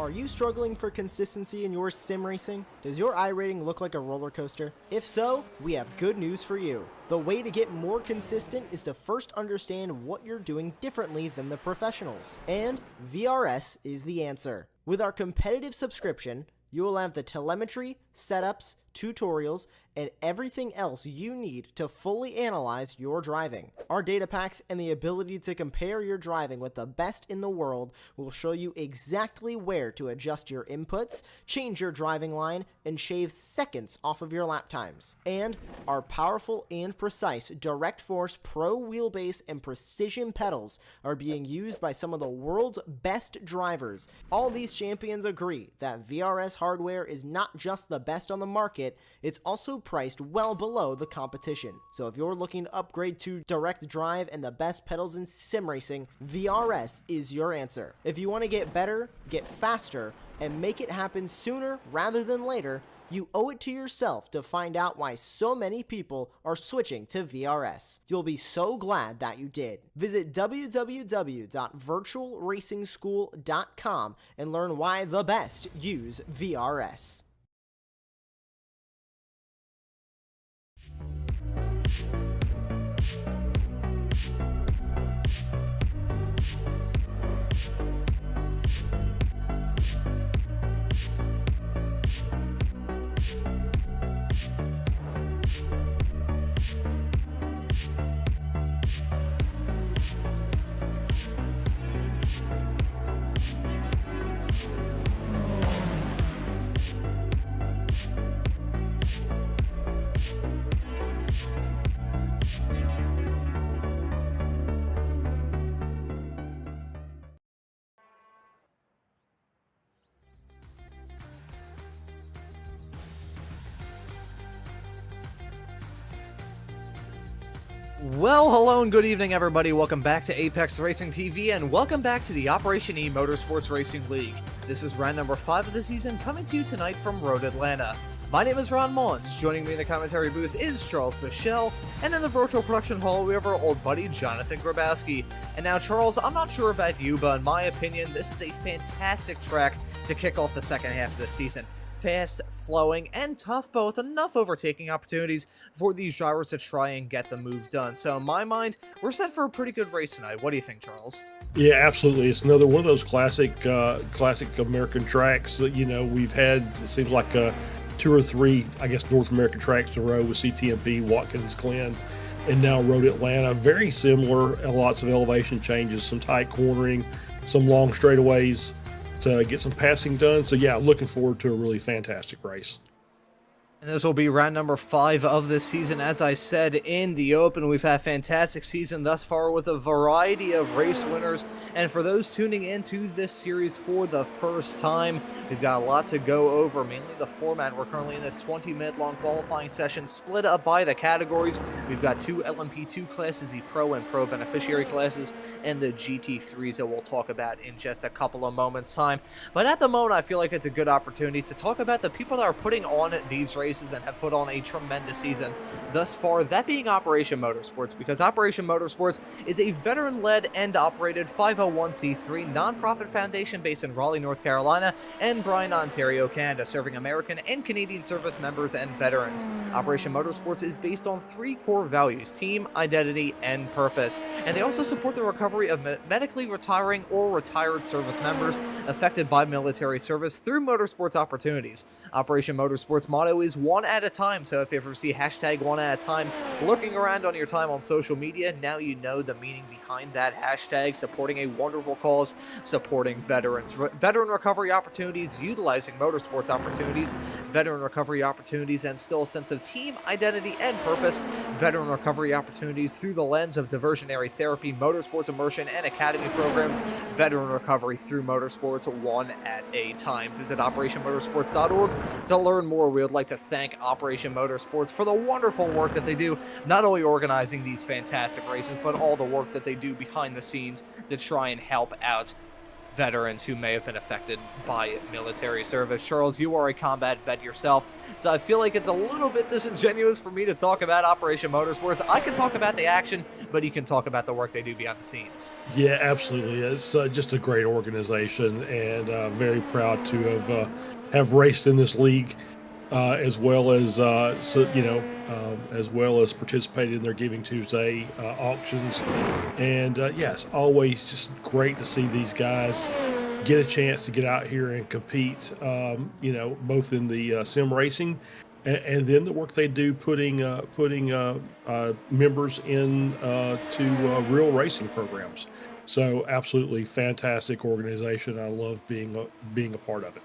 Are you struggling for consistency in your sim racing? Does your iRating look like a roller coaster? If so, we have good news for you. The way to get more consistent is to first understand what you're doing differently than the professionals. And VRS is the answer. With our competitive subscription, you will have the telemetry, setups, tutorials, and everything else you need to fully analyze your driving. Our data packs and the ability to compare your driving with the best in the world will show you exactly where to adjust your inputs, change your driving line, and shave seconds off of your lap times. And our powerful and precise Direct Force Pro wheelbase and precision pedals are being used by some of the world's best drivers. All these champions agree that VRS hardware is not just the best on the market, it's also priced well below the competition. So if you're looking to upgrade to direct drive and the best pedals in sim racing, VRS is your answer. If you want to get better, get faster, and make it happen sooner rather than later, you owe it to yourself to find out why so many people are switching to VRS. You'll be so glad that you did. Visit www.virtualracingschool.com and learn why the best use VRS. Well, hello and good evening, everybody. Welcome back to Apex Racing TV, and welcome back to the Operation eMotorsports Racing League. This is round number 5 of the season, coming to you tonight from Road Atlanta. My name is Ron Mullins. Joining me in the commentary booth is Charles Michelle, and in the virtual production hall, we have our old buddy, Jonathan Grabowski. And now, Charles, I'm not sure about you, but in my opinion, this is a fantastic track to kick off the second half of the season. Fast, flowing, and tough, but with enough overtaking opportunities for these drivers to try and get the move done. So in my mind, we're set for a pretty good race tonight. What do you think, Charles? Yeah, absolutely. It's another one of those classic American tracks that, you know, we've had, it seems like 2 or 3, I guess, North American tracks in a row with CTMP, Watkins Glen, and now Road Atlanta. Very similar, lots of elevation changes, some tight cornering, some long straightaways to get some passing done. So yeah, looking forward to a really fantastic race. And this will be round number 5 of this season. As I said in the open, we've had a fantastic season thus far with a variety of race winners. And for those tuning into this series for the first time, we've got a lot to go over, mainly the format. We're currently in this 20-minute long qualifying session split up by the categories. We've got 2 LMP2 classes, the Pro and Pro Beneficiary classes, and the GT3s that we'll talk about in just a couple of moments' time. But at the moment, I feel like it's a good opportunity to talk about the people that are putting on these races and have put on a tremendous season thus far, that being Operation Motorsports, because Operation Motorsports is a veteran-led and operated 501c3 nonprofit foundation based in Raleigh, North Carolina and Bryan, Ontario, Canada, serving American and Canadian service members and veterans. Operation Motorsports is based on 3 core values: team, identity, and purpose. And they also support the recovery of medically retiring or retired service members affected by military service through motorsports opportunities. Operation Motorsports' motto is one at a time, so if you ever see hashtag one at a time lurking around on your time on social media, now you know the meaning behind that hashtag, supporting a wonderful cause, supporting veterans. Veteran recovery opportunities, utilizing motorsports opportunities, veteran recovery opportunities, and still a sense of team, identity, and purpose. Veteran recovery opportunities through the lens of diversionary therapy, motorsports immersion, and academy programs. Veteran recovery through motorsports, one at a time. Visit operationmotorsports.org to learn more. We would like to thank Operation Motorsports for the wonderful work that they do, not only organizing these fantastic races, but all the work that they do behind the scenes to try and help out veterans who may have been affected by military service. Charles, you are a combat vet yourself, so I feel like it's a little bit disingenuous for me to talk about Operation Motorsports. I can talk about the action, but you can talk about the work they do behind the scenes. Yeah, absolutely. It's just a great organization, and very proud to have raced in this league, as well as as well as participated in their Giving Tuesday auctions. And yeah, it's always just great to see these guys get a chance to get out here and compete. Both in the sim racing, and then the work they do putting members in to real racing programs. So absolutely fantastic organization. I love being a part of it.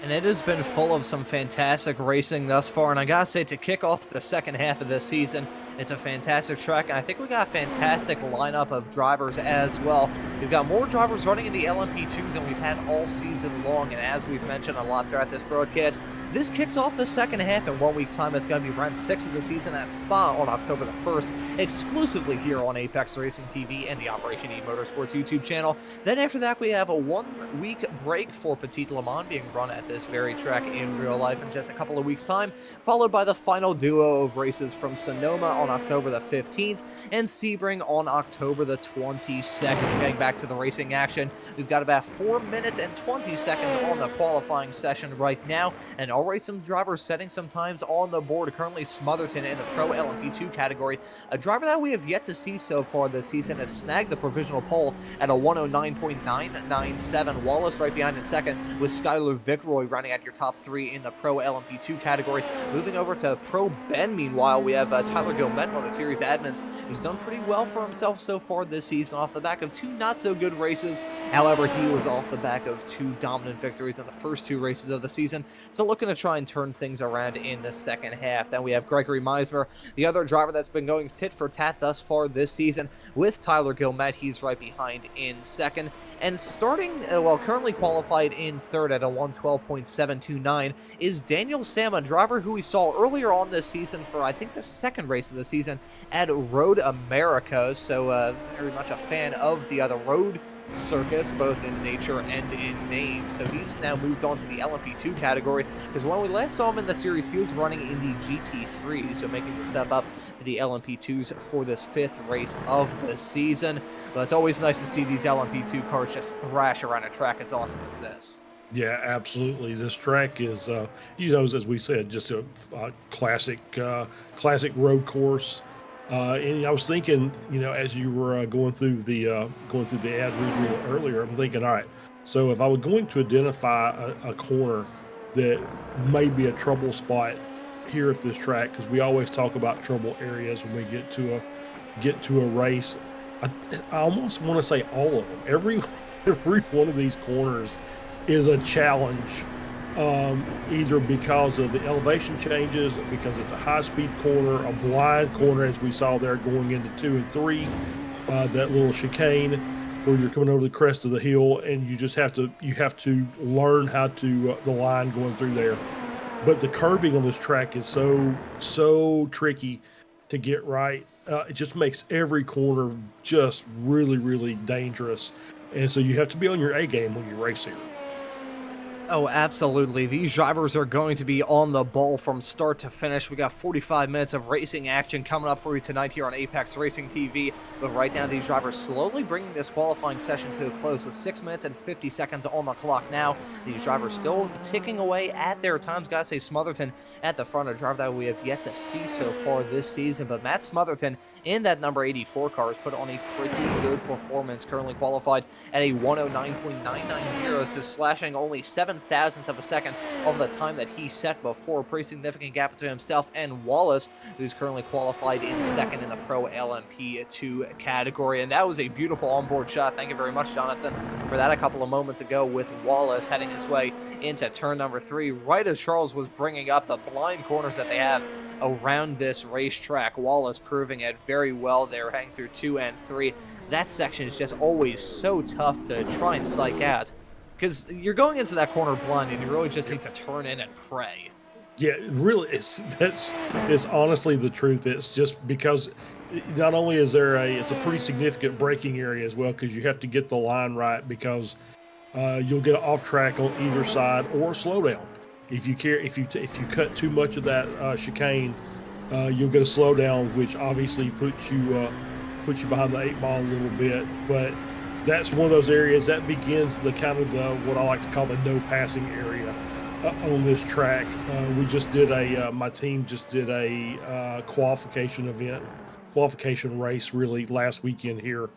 And it has been full of some fantastic racing thus far, and I gotta say, to kick off the second half of this season, it's a fantastic track, and I think we got a fantastic lineup of drivers as well. We've got more drivers running in the LMP2s than we've had all season long, and as we've mentioned a lot throughout this broadcast, this kicks off the second half in 1 week's time. It's going to be round 6 of the season at Spa on October the 1st, exclusively here on Apex Racing TV and the Operation eMotorsports YouTube channel. Then after that, we have a 1 week break for Petit Le Mans being run at this very track in real life in just a couple of weeks' time, followed by the final duo of races from Sonoma on October the 15th and Sebring on October the 22nd. Getting back to the racing action, we've got about 4 minutes and 20 seconds on the qualifying session right now, and already some drivers setting some times on the board. Currently, Smotherton in the Pro LMP2 category, a driver that we have yet to see so far this season, has snagged the provisional pole at a 109.997. Wallace right behind in second, with Skylar Vickroy running at your top 3 in the Pro LMP2 category. Moving over to Pro Ben, meanwhile, we have Tyler Gilmet, one of the series admins, who's done pretty well for himself so far this season off the back of 2 not-so-good races. However, he was off the back of 2 dominant victories in the first 2 races of the season, so looking to try and turn things around in the second half. Then we have Gregory Meismer, the other driver that's been going tit for tat thus far this season with Tyler Gilmet. He's right behind in second, and currently qualified in third at a 112.729 is Daniel Sam, a driver who we saw earlier on this season for, I think, the second race of the season at Road America. So very much a fan of the other road circuits, both in nature and in name. So he's now moved on to the LMP2 category, because when we last saw him in the series, he was running in the GT3, so making the step up to the LMP2s for this 5th race of the season. But it's always nice to see these LMP2 cars just thrash around a track as awesome as this. Yeah, absolutely. This track is, as we said, just a classic road course. And I was thinking, as you were going through the ad read earlier, I'm thinking, all right, so if I was going to identify a corner that may be a trouble spot here at this track, because we always talk about trouble areas when we get to a race, I almost want to say all of them. Every one of these corners is a challenge, either because of the elevation changes, because it's a high-speed corner, a blind corner, as we saw there going into 2 and 3, that little chicane where you're coming over the crest of the hill, and you have to learn how to the line going through there. But the curbing on this track is so tricky to get right. It just makes every corner just really, really dangerous, and so you have to be on your A game when you race here. Oh, absolutely. These drivers are going to be on the ball from start to finish. We got 45 minutes of racing action coming up for you tonight here on Apex Racing TV. But right now, these drivers slowly bringing this qualifying session to a close with 6 minutes and 50 seconds on the clock now. These drivers still ticking away at their times. Gotta say, Smotherton at the front, a driver that we have yet to see so far this season. But Matt Smotherton in that number 84 car has put on a pretty good performance. Currently qualified at a 109.990, so slashing only 7 thousandths of a second over the time that he set before. A pretty significant gap between himself and Wallace, who's currently qualified in second in the Pro LMP2 category. And that was a beautiful onboard shot. Thank you very much, Jonathan, for that a couple of moments ago, with Wallace heading his way into turn number 3, right as Charles was bringing up the blind corners that they have around this racetrack. Wallace proving it very well there, heading through 2 and 3. That section is just always so tough to try and psych out, because you're going into that corner blind, and you really just need to turn in and pray. Yeah, really, it's honestly the truth. It's just because not only is there it's a pretty significant braking area as well, because you have to get the line right, because you'll get an off track on either side or a slowdown. If you cut too much of that chicane, you'll get a slowdown, which obviously puts you behind the 8 ball a little bit. But that's one of those areas that begins the kind of what I like to call the no passing area on this track. We just did my team just did a qualification race really last weekend here,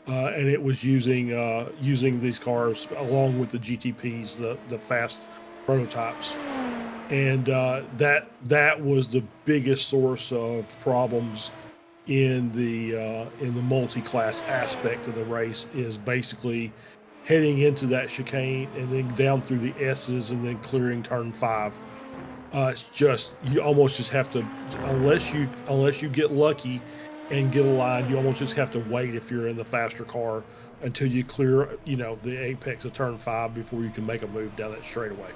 and it was using these cars along with the GTPs, the fast prototypes, and that was the biggest source of problems in the multi-class aspect of the race, is basically heading into that chicane and then down through the S's and then clearing turn 5. It's just, you almost just have to, unless you get lucky and get a line, you almost just have to wait if you're in the faster car until you clear, the apex of turn 5 before you can make a move down that straightaway.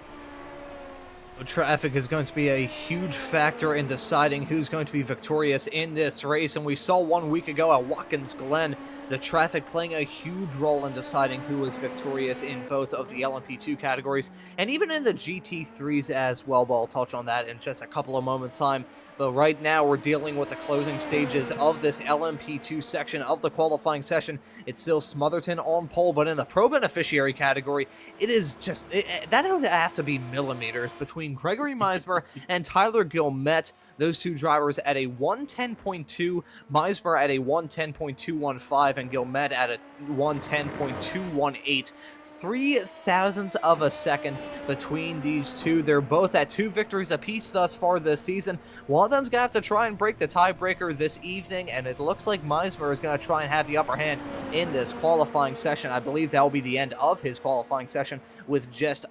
Traffic is going to be a huge factor in deciding who's going to be victorious in this race, and we saw 1 week ago at Watkins Glen the traffic playing a huge role in deciding who was victorious in both of the LMP2 categories and even in the GT3s as well, but I'll touch on that in just a couple of moments' time. But right now we're dealing with the closing stages of this LMP2 section of the qualifying session. It's still Smotherton on pole, but in the pro beneficiary category, it is just, that would have to be millimeters between Gregory Meismer and Tyler Gilmette. Those two drivers at a 110.2, Meismer at a 110.215, and Gilmette at a 110.218. 3 thousandths of a second between these two. They're both at 2 victories apiece thus far this season. One of them's going to have to try and break the tiebreaker this evening, and it looks like Meismer is going to try and have the upper hand in this qualifying session. I believe that will be the end of his qualifying session with just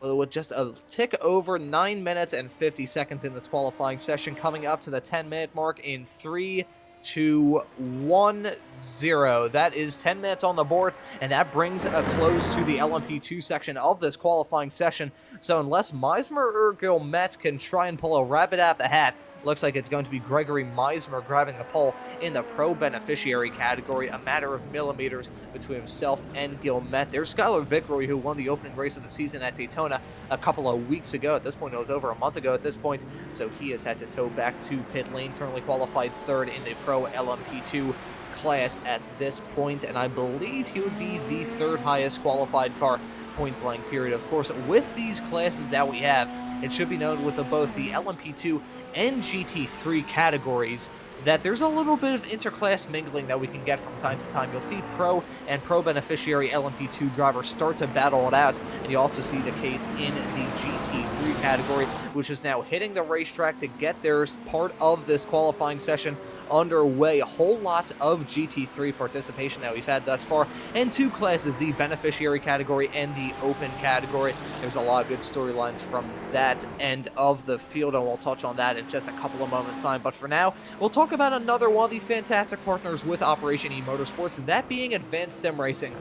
a tick over 9 minutes and 50 seconds in this qualifying session, coming up to the 10-minute mark in 3, 2, 1, 0. That is 10 minutes on the board, and that brings a close to the LMP2 section of this qualifying session. So unless Meismer or Gilmette can try and pull a rabbit out of the hat, looks like it's going to be Gregory Meismer grabbing the pole in the pro beneficiary category, a matter of millimeters between himself and Gilmette. There's Skylar Vickery, who won the opening race of the season at Daytona a couple of weeks ago. At this point, it was over a month ago at this point, so he has had to tow back to pit lane, currently qualified 3rd in the pro LMP2 class at this point, and I believe he would be the 3rd highest qualified car, point blank period. Of course, with these classes that we have, it should be known with both the LMP2 and GT3 categories that there's a little bit of interclass mingling that we can get from time to time. You'll see pro and pro beneficiary LMP2 drivers start to battle it out, and you also see the case in the GT3 category, which is now hitting the racetrack to get their part of this qualifying session underway. A whole lot of GT3 participation that we've had thus far, and 2 classes, the beneficiary category and the open category. There's a lot of good storylines from that end of the field, and we'll touch on that in just a couple of moments' time. But for now, we'll talk about another one of the fantastic partners with Operation eMotorsports, that being Advanced Sim Racing.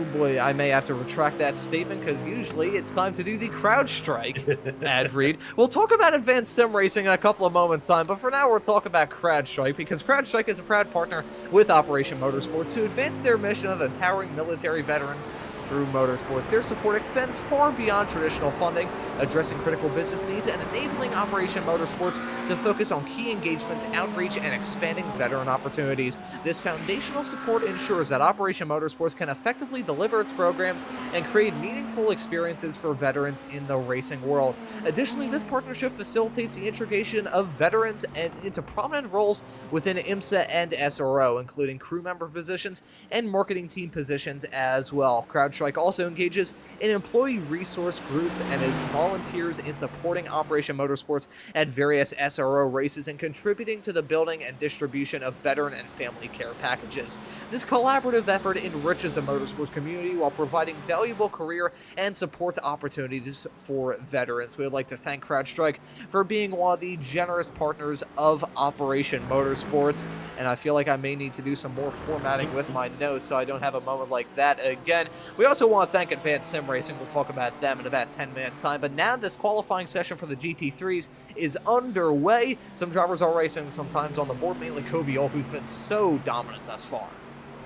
Boy, I may have to retract that statement, because usually it's time to do the CrowdStrike ad read. We'll talk about Advanced Sim Racing in a couple of moments' time, but for now we'll talk about CrowdStrike, because CrowdStrike is a proud partner with Operation Motorsports to advance their mission of empowering military veterans through motorsports. Their support extends far beyond traditional funding, addressing critical business needs and enabling Operation Motorsports to focus on key engagements, outreach, and expanding veteran opportunities. This foundational support ensures that Operation Motorsports can effectively deliver its programs and create meaningful experiences for veterans in the racing world. Additionally, this partnership facilitates the integration of veterans into prominent roles within IMSA and SRO, including crew member positions and marketing team positions as well. CrowdStrike also engages in employee resource groups and volunteers in supporting Operation Motorsports at various SRO races and contributing to the building and distribution of veteran and family care packages. This collaborative effort enriches the motorsports community while providing valuable career and support opportunities for veterans. We would like to thank CrowdStrike for being one of the generous partners of Operation Motorsports, and I feel like I may need to do some more formatting with my notes so I don't have a moment like that again. We also want to thank Advanced Sim Racing. We'll talk about them in about 10 minutes time. But now this qualifying session for the GT3s is underway. Some drivers are racing sometimes on the board, mainly Corby, who's been so dominant thus far.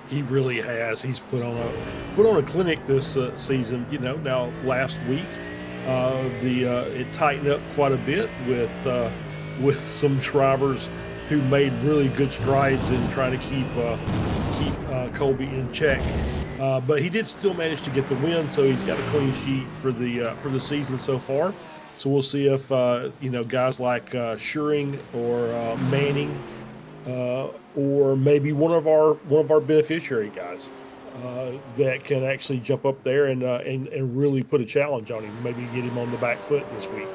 He really has. He's put on a clinic this season. You know, now last week, it tightened up quite a bit with some drivers who made really good strides in trying to keep Colby in check. But he did still manage to get the win, so he's got a clean sheet for the season so far. So we'll see if guys like Schuring or Manning, or maybe one of our beneficiary guys that can actually jump up there and really put a challenge on him. Maybe get him on the back foot this week.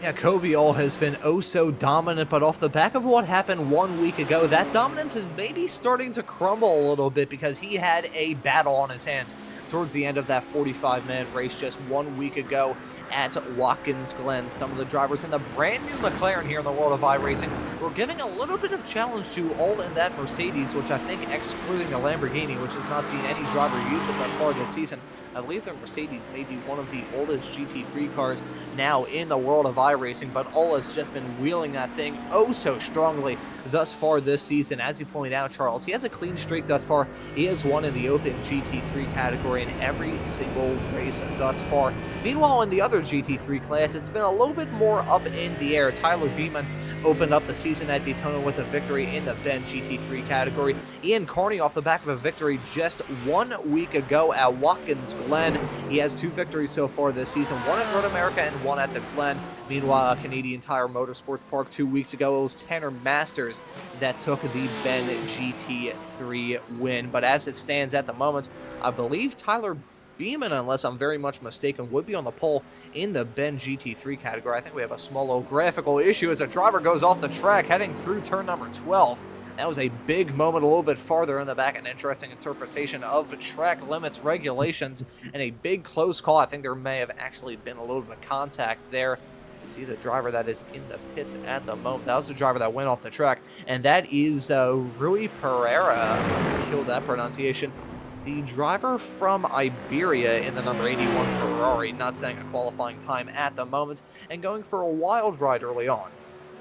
Yeah, Corby has been oh so dominant, but off the back of what happened 1 week ago, that dominance is maybe starting to crumble a little bit because he had a battle on his hands towards the end of that 45-minute race just 1 week ago at Watkins Glen. Some of the drivers in the brand new McLaren here in the world of iRacing were giving a little bit of challenge to all in that Mercedes, which I think, excluding the Lamborghini, which has not seen any driver use it thus far this season, I believe the Mercedes may be one of the oldest GT3 cars now in the world of iRacing, but All has just been wheeling that thing oh so strongly thus far this season. As you pointed out, Charles, he has a clean streak thus far. He has won in the Open GT3 category in every single race thus far. Meanwhile, in the other GT3 class, it's been a little bit more up in the air. Tyler Beeman opened up the season at Daytona with a victory in the Ben GT3 category. Ian Carney off the back of a victory just 1 week ago at Watkins Glen. He has 2 victories so far this season, one at Road America and one at the Glen. Meanwhile, at Canadian Tire Motorsports Park 2 weeks ago, it was Tanner Masters that took the Ben GT3 win. But as it stands at the moment, I believe Tyler Beeman, unless I'm very much mistaken, would be on the pole in the Ben GT3 category. I think we have a small little graphical issue as a driver goes off the track heading through turn number 12. That was a big moment a little bit farther in the back, an interesting interpretation of track limits regulations, and a big close call. I think there may have actually been a little bit of contact there. See the driver that is in the pits at the moment. That was the driver that went off the track, and that is Rui Pereira. I killed that pronunciation. The driver from Iberia in the number 81 Ferrari, not setting a qualifying time at the moment, and going for a wild ride early on.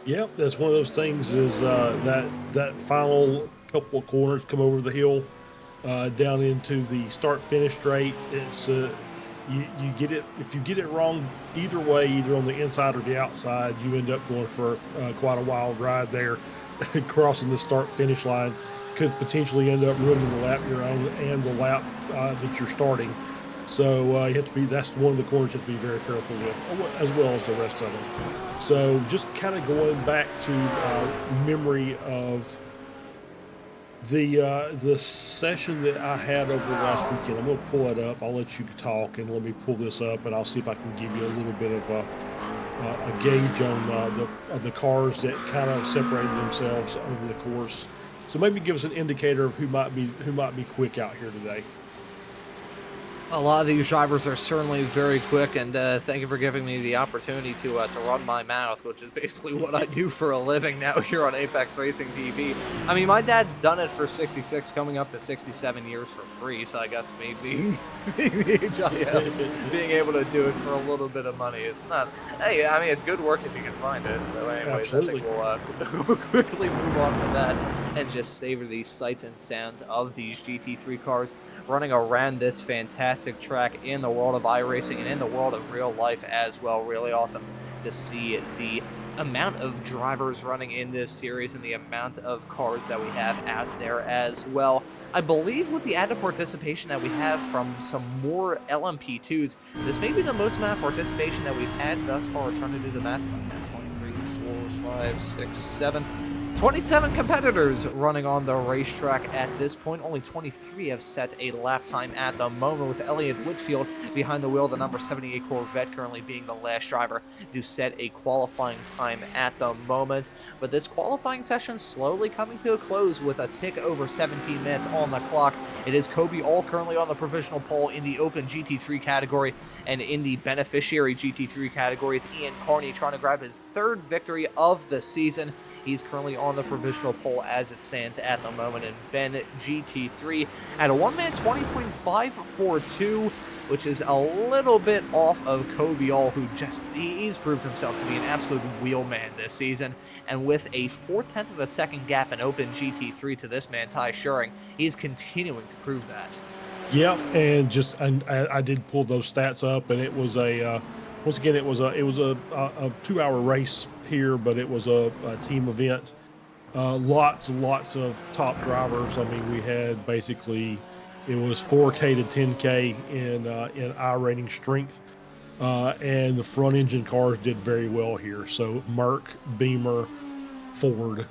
Yep, that's one of those things is that final couple of corners come over the hill down into the start-finish straight. It's you get it, if you get it wrong either way, either on the inside or the outside, you end up going for quite a wild ride there. Crossing the start-finish line could potentially end up ruining the lap you're on and the lap that you're starting. So you have to be, that's one of the corners you have to be very careful with, as well as the rest of them. So just kind of going back to memory of the session that I had over the last weekend. I'm going to pull it up. I'll let you talk and let me pull this up, and I'll see if I can give you a little bit of a gauge on the cars that kind of separated themselves over the course. So maybe give us an indicator of who might be quick out here today. A lot of these drivers are certainly very quick, and thank you for giving me the opportunity to run my mouth, which is basically what I do for a living now here on Apex Racing TV. I mean, my dad's done it for 66, coming up to 67 years for free, so I guess me being the age I am, being able to do it for a little bit of money, it's not, hey, I mean, it's good work if you can find it. So anyways, absolutely. I think we'll quickly move on from that and just savor these sights and sounds of these GT3 cars running around this fantastic track in the world of iRacing and in the world of real life as well. Really awesome to see the amount of drivers running in this series and the amount of cars that we have out there as well. I believe with the added participation that we have from some more LMP2s, this may be the most amount of participation that we've had thus far. Trying to do the math right now. 23, 4, 5, 6, 7... 27 competitors running on the racetrack at this point. Only 23 have set a lap time at the moment, with Elliott Whitfield behind the wheel, the number 78 Corvette currently being the last driver to set a qualifying time at the moment. But this qualifying session slowly coming to a close with a tick over 17 minutes on the clock. It is Corby currently on the provisional pole in the Open GT3 category, and in the Beneficiary GT3 category, it's Ian Carney trying to grab his 3rd victory of the season. He's currently on the provisional pole as it stands at the moment, and Ben GT3 at a one-man 20.542, which is a little bit off of Corby, who he's proved himself to be an absolute wheelman this season. And with a 0.4 of a second gap in open GT3 to this man, Ty Schuring, he's continuing to prove that. Yeah, and I did pull those stats up, and it was once again it was a 2-hour race here, but it was a team event. Lots of top drivers. I mean, we had basically, it was 4K to 10K in iRating strength, and the front engine cars did very well here. So Merc, Beamer, Ford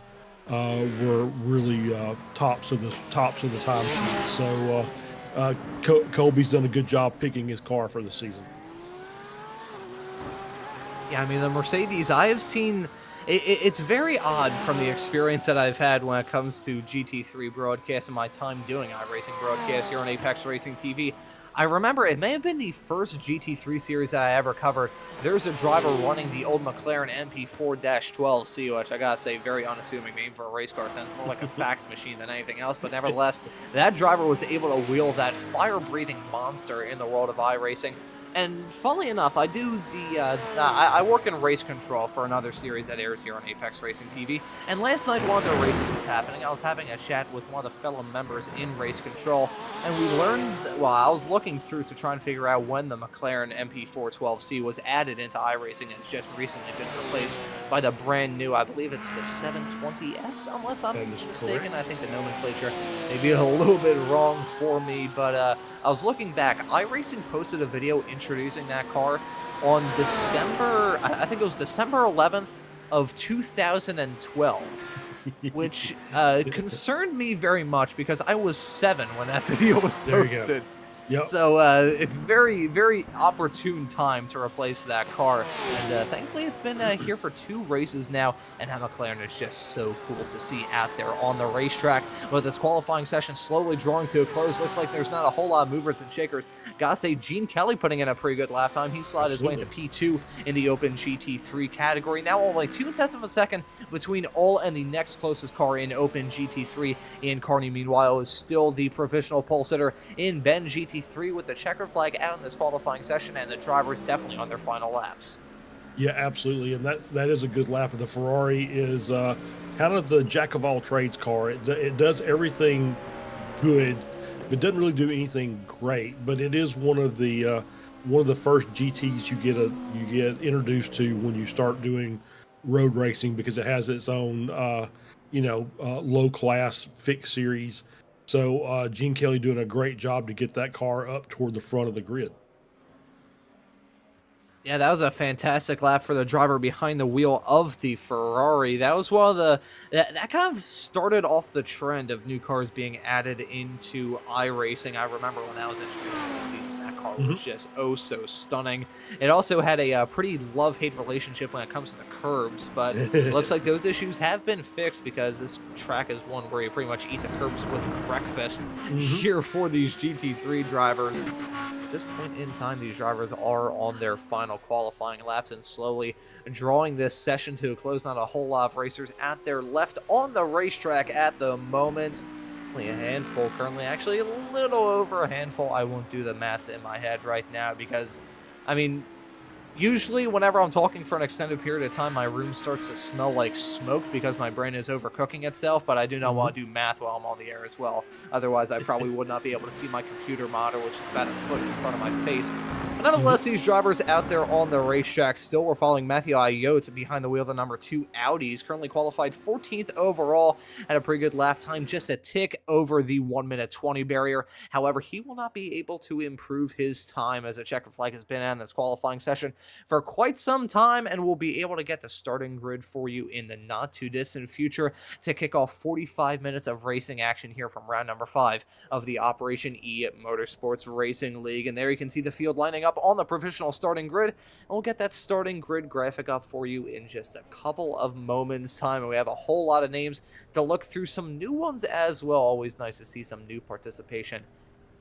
were really tops of the time sheet. So Colby's done a good job picking his car for the season. Yeah, I mean, the Mercedes, I have seen, it's very odd from the experience that I've had when it comes to GT3 broadcasts and my time doing iRacing broadcasts here on Apex Racing TV. I remember it may have been the first GT3 series that I ever covered. There's a driver running the old McLaren MP4-12C, which I gotta say, very unassuming name for a race car. Sounds more like a fax machine than anything else, but nevertheless, that driver was able to wheel that fire-breathing monster in the world of iRacing. And funnily enough, I do I work in race control for another series that airs here on Apex Racing TV. And last night, one of the races was happening. I was having a chat with one of the fellow members in race control, and we learned, well, I was looking through to try and figure out when the McLaren MP4-12C was added into iRacing, and it's just recently been replaced by the brand new, I believe it's the 720S, unless I'm mistaken. I think the nomenclature may be a little bit wrong for me, but I was looking back. iRacing posted a video introducing that car on December, I think it was December 11th of 2012, which concerned me very much because I was 7 when that video was posted. Yep. So it's very, very opportune time to replace that car. And thankfully, it's been here for 2 races now. And that McLaren is just so cool to see out there on the racetrack. With this qualifying session slowly drawing to a close, looks like there's not a whole lot of movers and shakers. Gotta say, Gene Kelly putting in a pretty good lap time. He slid his way into P2 in the open GT3 category. Now only 0.2 of a second between all and the next closest car in open GT3. Ian Carney, meanwhile, is still the provisional pole sitter in Ben GT3 with the checker flag out in this qualifying session, and the drivers definitely on their final laps. Yeah, absolutely, and that is a good lap. The Ferrari is kind of the jack of all trades car. It does everything good. It doesn't really do anything great, but it is one of the first GTs you get introduced to when you start doing road racing, because it has its own low class fixed series. So Gene Kelly doing a great job to get that car up toward the front of the grid. Yeah, that was a fantastic lap for the driver behind the wheel of the Ferrari. That was one of the... That kind of started off the trend of new cars being added into iRacing. I remember when that was introduced last season, that car was just oh so stunning. It also had a pretty love-hate relationship when it comes to the curbs, but it looks like those issues have been fixed, because this track is one where you pretty much eat the curbs with breakfast here for these GT3 drivers. At this point in time, these drivers are on their final qualifying laps and slowly drawing this session to a close. Not a whole lot of racers at their left on the racetrack at the moment. Only a handful currently, actually a little over a handful. I won't do the maths in my head right now because, I mean, usually whenever I'm talking for an extended period of time, my room starts to smell like smoke because my brain is overcooking itself, but I do not want to do math while I'm on the air as well. Otherwise, I probably would not be able to see my computer monitor, which is about a foot in front of my face. But nonetheless, these drivers out there on the racetrack still were following Matthew Ayotte behind the wheel of the number 2 Audis, currently qualified 14th overall, had a pretty good lap time, just a tick over the 1:20 barrier. However, he will not be able to improve his time, as a checker flag has been on this qualifying session for quite some time, and will be able to get the starting grid for you in the not too distant future to kick off 45 minutes of racing action here from round number 5 of the Operation eMotorsports Racing League. And there you can see the field lining up on the provisional starting grid, and we'll get that starting grid graphic up for you in just a couple of moments time. And we have a whole lot of names to look through, some new ones as well. Always nice to see some new participation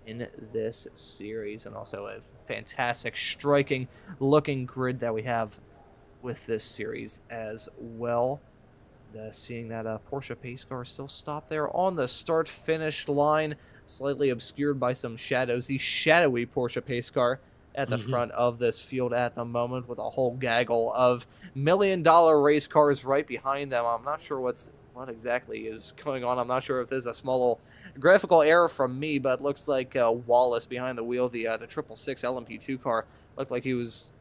in this series, and also a fantastic striking looking grid that we have with this series as well. seeing that Porsche pace car still stop there on the start-finish line, slightly obscured by some shadows. The shadowy Porsche pace car at the front of this field at the moment, with a whole gaggle of million-dollar race cars right behind them. I'm not sure what exactly is going on. I'm not sure if there's a small graphical error from me, but it looks like Wallace behind the wheel, the 666 LMP2 car, looked like he was...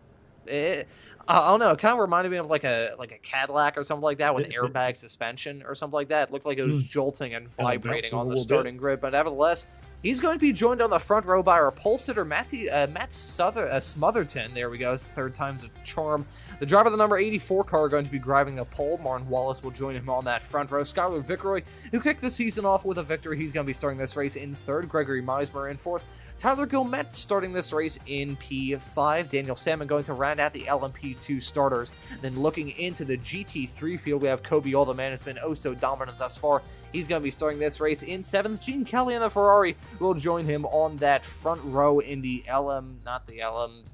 I don't know. It kind of reminded me of like a Cadillac or something like that with airbag suspension or something like that. It looked like it was jolting and vibrating on the starting grid. But nevertheless, he's going to be joined on the front row by our pole sitter, Matt Smotherton. There we go. It's the third time's a charm. The driver of the number 84 car going to be driving the pole. Martin Wallace will join him on that front row. Skylar Vickeroy, who kicked the season off with a victory, he's going to be starting this race in third. Gregory Meismer in fourth. Tyler Gilmet starting this race in P5. Daniel Salmon going to round out the LMP2 starters. Then looking into the GT3 field, we have Corby, the man has been oh so dominant thus far. He's going to be starting this race in 7th. Gene Kelly in the Ferrari will join him on that front row in the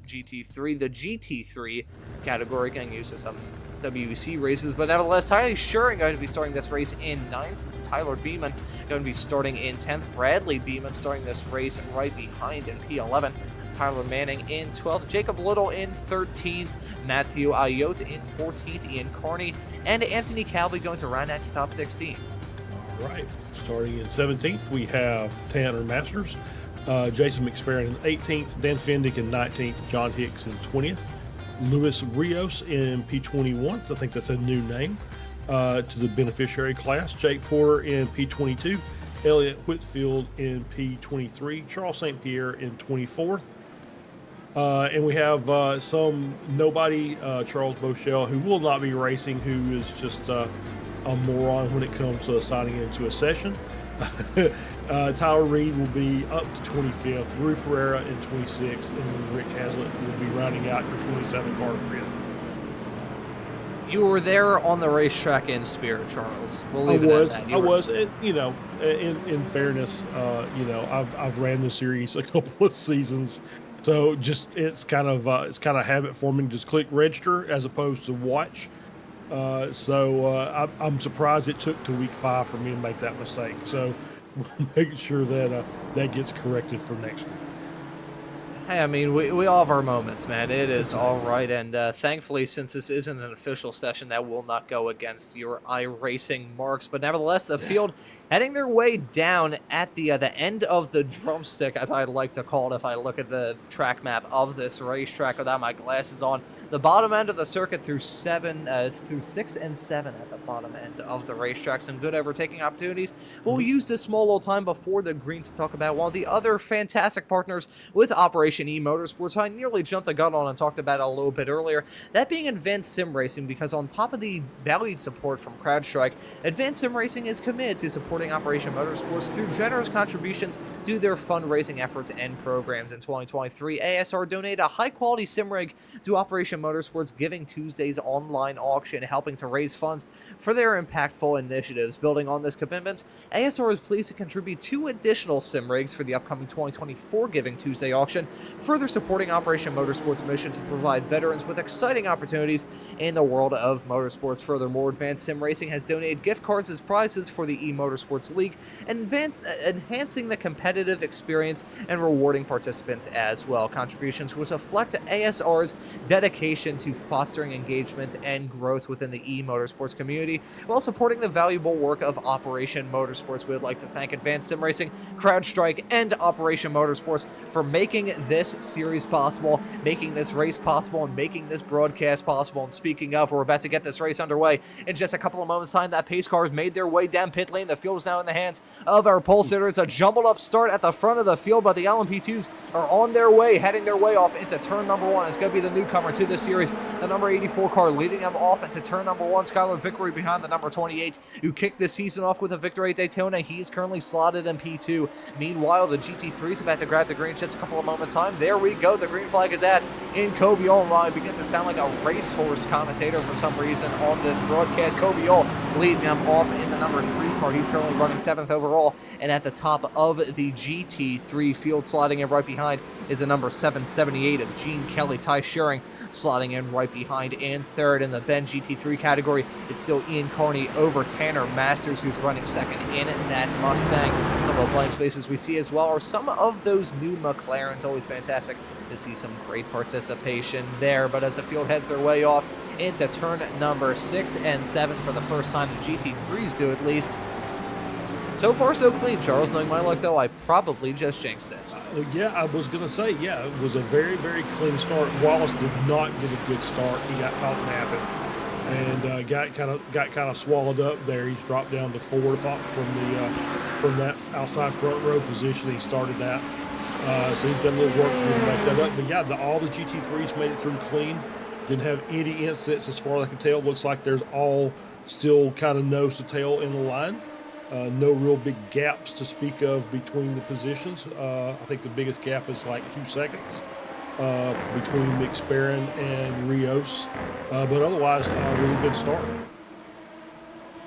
GT3 category. Getting used to some WEC races, but nevertheless, Tyler Schuring going to be starting this race in 9th. Tyler Beeman going to be starting in 10th. Bradley Beeman starting this race right behind in P11. Tyler Manning in 12th. Jacob Little in 13th. Matthew Ayotte in 14th. Ian Carney and Anthony Calvi going to round out the top 16. All right. Starting in 17th, we have Tanner Masters, Jason McSparron in 18th, Dan Fendick in 19th, John Hicks in 20th. Luis Rios in P21, I think that's a new name, to the beneficiary class. Jake Porter in P22, Elliot Whitfield in P23, Charles St. Pierre in 24th. And we have some nobody, Charles Bochelle, who will not be racing, who is just a moron when it comes to signing into a session. Tyler Reed will be up to 25th, Rui Pereira in 26th, and then Rick Hazlitt will be rounding out your 27 car grid. You were there on the racetrack in spirit, Charles. We'll leave it at that. I was. You know, in fairness, you know, I've ran the series a couple of seasons, so just it's kind of habit forming. Just click register as opposed to watch. So I'm surprised it took to week 5 for me to make that mistake. So we'll make sure that that gets corrected for next week. Hey, I mean, we all have our moments, man. It is all right. And thankfully, since this isn't an official session, that will not go against your iRacing marks. But nevertheless, the field heading their way down at the end of the drumstick, as I'd like to call it if I look at the track map of this racetrack without my glasses on. The bottom end of the circuit through 6 and 7 at the bottom end of the racetrack. Some good overtaking opportunities. We'll use this small little time before the green to talk about one of the other fantastic partners with Operation eMotorsport, who I nearly jumped the gun on and talked about it a little bit earlier. That being Advanced Sim Racing, because on top of the valued support from CrowdStrike, Advanced Sim Racing is committed to supporting Operation Motorsports through generous contributions to their fundraising efforts and programs. In 2023, ASR donated a high-quality sim rig to Operation Motorsports Giving Tuesday's online auction, helping to raise funds for their impactful initiatives. Building on this commitment, ASR is pleased to contribute 2 additional sim rigs for the upcoming 2024 Giving Tuesday auction, further supporting Operation Motorsports' mission to provide veterans with exciting opportunities in the world of motorsports. Furthermore, Advanced Sim Racing has donated gift cards as prizes for the eMotorsports League, and enhancing the competitive experience and rewarding participants as well. Contributions which reflect ASR's dedication to fostering engagement and growth within the eMotorsports community, while supporting the valuable work of Operation Motorsports. We would like to thank Advanced Sim Racing, CrowdStrike, and Operation Motorsports for making this series possible, making this race possible, and making this broadcast possible. And speaking of, we're about to get this race underway in just a couple of moments' time. That pace car has made their way down pit lane. The field is now in the hands of our pole sitters. A jumbled up start at the front of the field, but the LMP2s are on their way, heading their way off into turn number 1. It's going to be the newcomer to this series, the number 84 car, leading them off into turn number 1. Skylar Vickery behind the number 28, who kicked this season off with a victory at Daytona. He's currently slotted in P2. Meanwhile, the GT3 is about to grab the green just a couple of moments' time. time. There we go. The green flag is at in Corby. I begin to sound like a racehorse commentator for some reason on this broadcast. Corby leading them off in the number 3 car. He's currently running 7th overall, and at the top of the GT3 field, sliding in right behind, is the number 778 of Gene Kelly. Ty Shearing slotting in right behind in 3rd. In the Ben GT3 category, it's still Ian Carney over Tanner Masters, who's running 2nd in that Mustang. A couple of blank spaces we see as well are some of those new McLarens. Always fantastic to see some great participation there. But as the field heads their way off into turn number 6 and 7 for the first time, the GT3s do at least. So far, so clean, Charles. Knowing my luck, though, I probably just jinxed it. Yeah, I was going to say, yeah, it was a very, very clean start. Wallace did not get a good start. He got caught napping and got kind of swallowed up there. He's dropped down to 4th from that outside front row position. He started that, so he's got a little work to do to make that up. But yeah, all the GT3s made it through clean. Didn't have any incidents as far as I can tell. Looks like there's all still kind of nose to tail in the line. No real big gaps to speak of between the positions. I think the biggest gap is like 2 seconds between McSperrin and Rios. But otherwise, a really good start.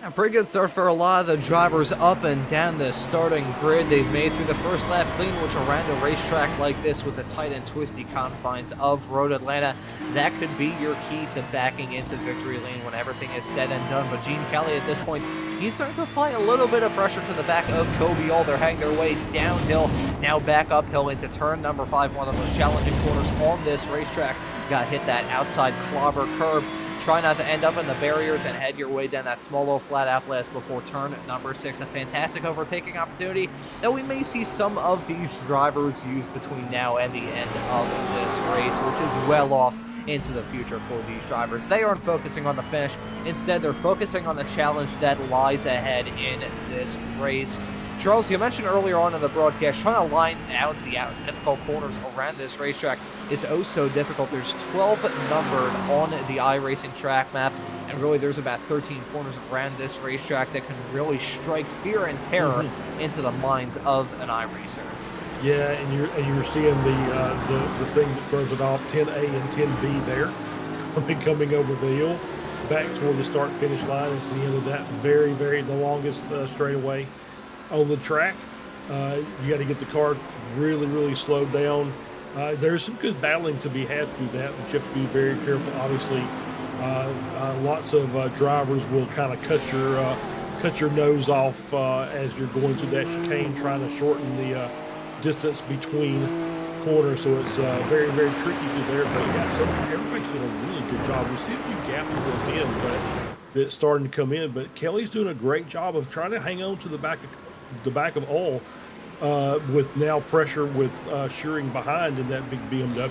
A pretty good start for a lot of the drivers up and down the starting grid. They've made through the first lap clean, which around a racetrack like this with the tight and twisty confines of Road Atlanta, that could be your key to backing into victory lane when everything is said and done. But Gene Kelly at this point, he's starting to apply a little bit of pressure to the back of Corby. They're hanging their way downhill, now back uphill into turn number 5, one of the most challenging corners on this racetrack. Got hit that outside clobber curb. Try not to end up in the barriers and head your way down that small little flat out blast before turn number 6. A fantastic overtaking opportunity that we may see some of these drivers use between now and the end of this race, which is well off into the future for these drivers. They aren't focusing on the finish. Instead, they're focusing on the challenge that lies ahead in this race. Charles, you mentioned earlier on in the broadcast, trying to line out the difficult corners around this racetrack is oh so difficult. There's 12 numbered on the iRacing track map, and really there's about 13 corners around this racetrack that can really strike fear and terror into the minds of an iRacer. Yeah, and you're seeing the thing that throws it off, 10A and 10B there, coming over the hill, back toward the start-finish line. It's the end of that the longest straightaway on the track. You got to get the car really, really slowed down. There's some good battling to be had through that, but you have to be very careful. Obviously, lots of drivers will kind of cut your nose off as you're going through that chicane, trying to shorten the distance between corners. So it's very, very tricky through there. But yeah, so everybody's doing a really good job. We see a few gaps built in, but that's starting to come in. But Kelly's doing a great job of trying to hang on to the back of all, with now pressure with Shearing behind in that big BMW.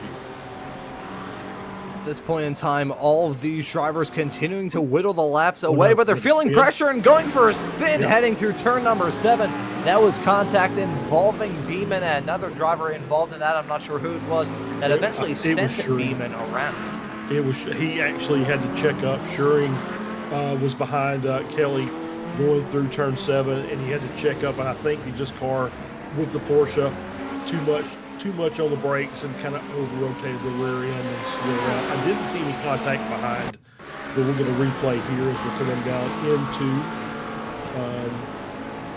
At this point in time, all of these drivers continuing to whittle the laps away, but they're feeling pressure and going for a spin, heading through turn number 7. That was contact involving Beeman, and another driver involved in that. I'm not sure who it was that eventually sent Beeman around. He actually had to check up. Shearing was behind Kelly going through turn 7, and he had to check up, and I think he just car with the Porsche too much on the brakes and kind of over-rotated the rear end and slid out. I didn't see any contact behind, but we're going to replay here as we're coming down into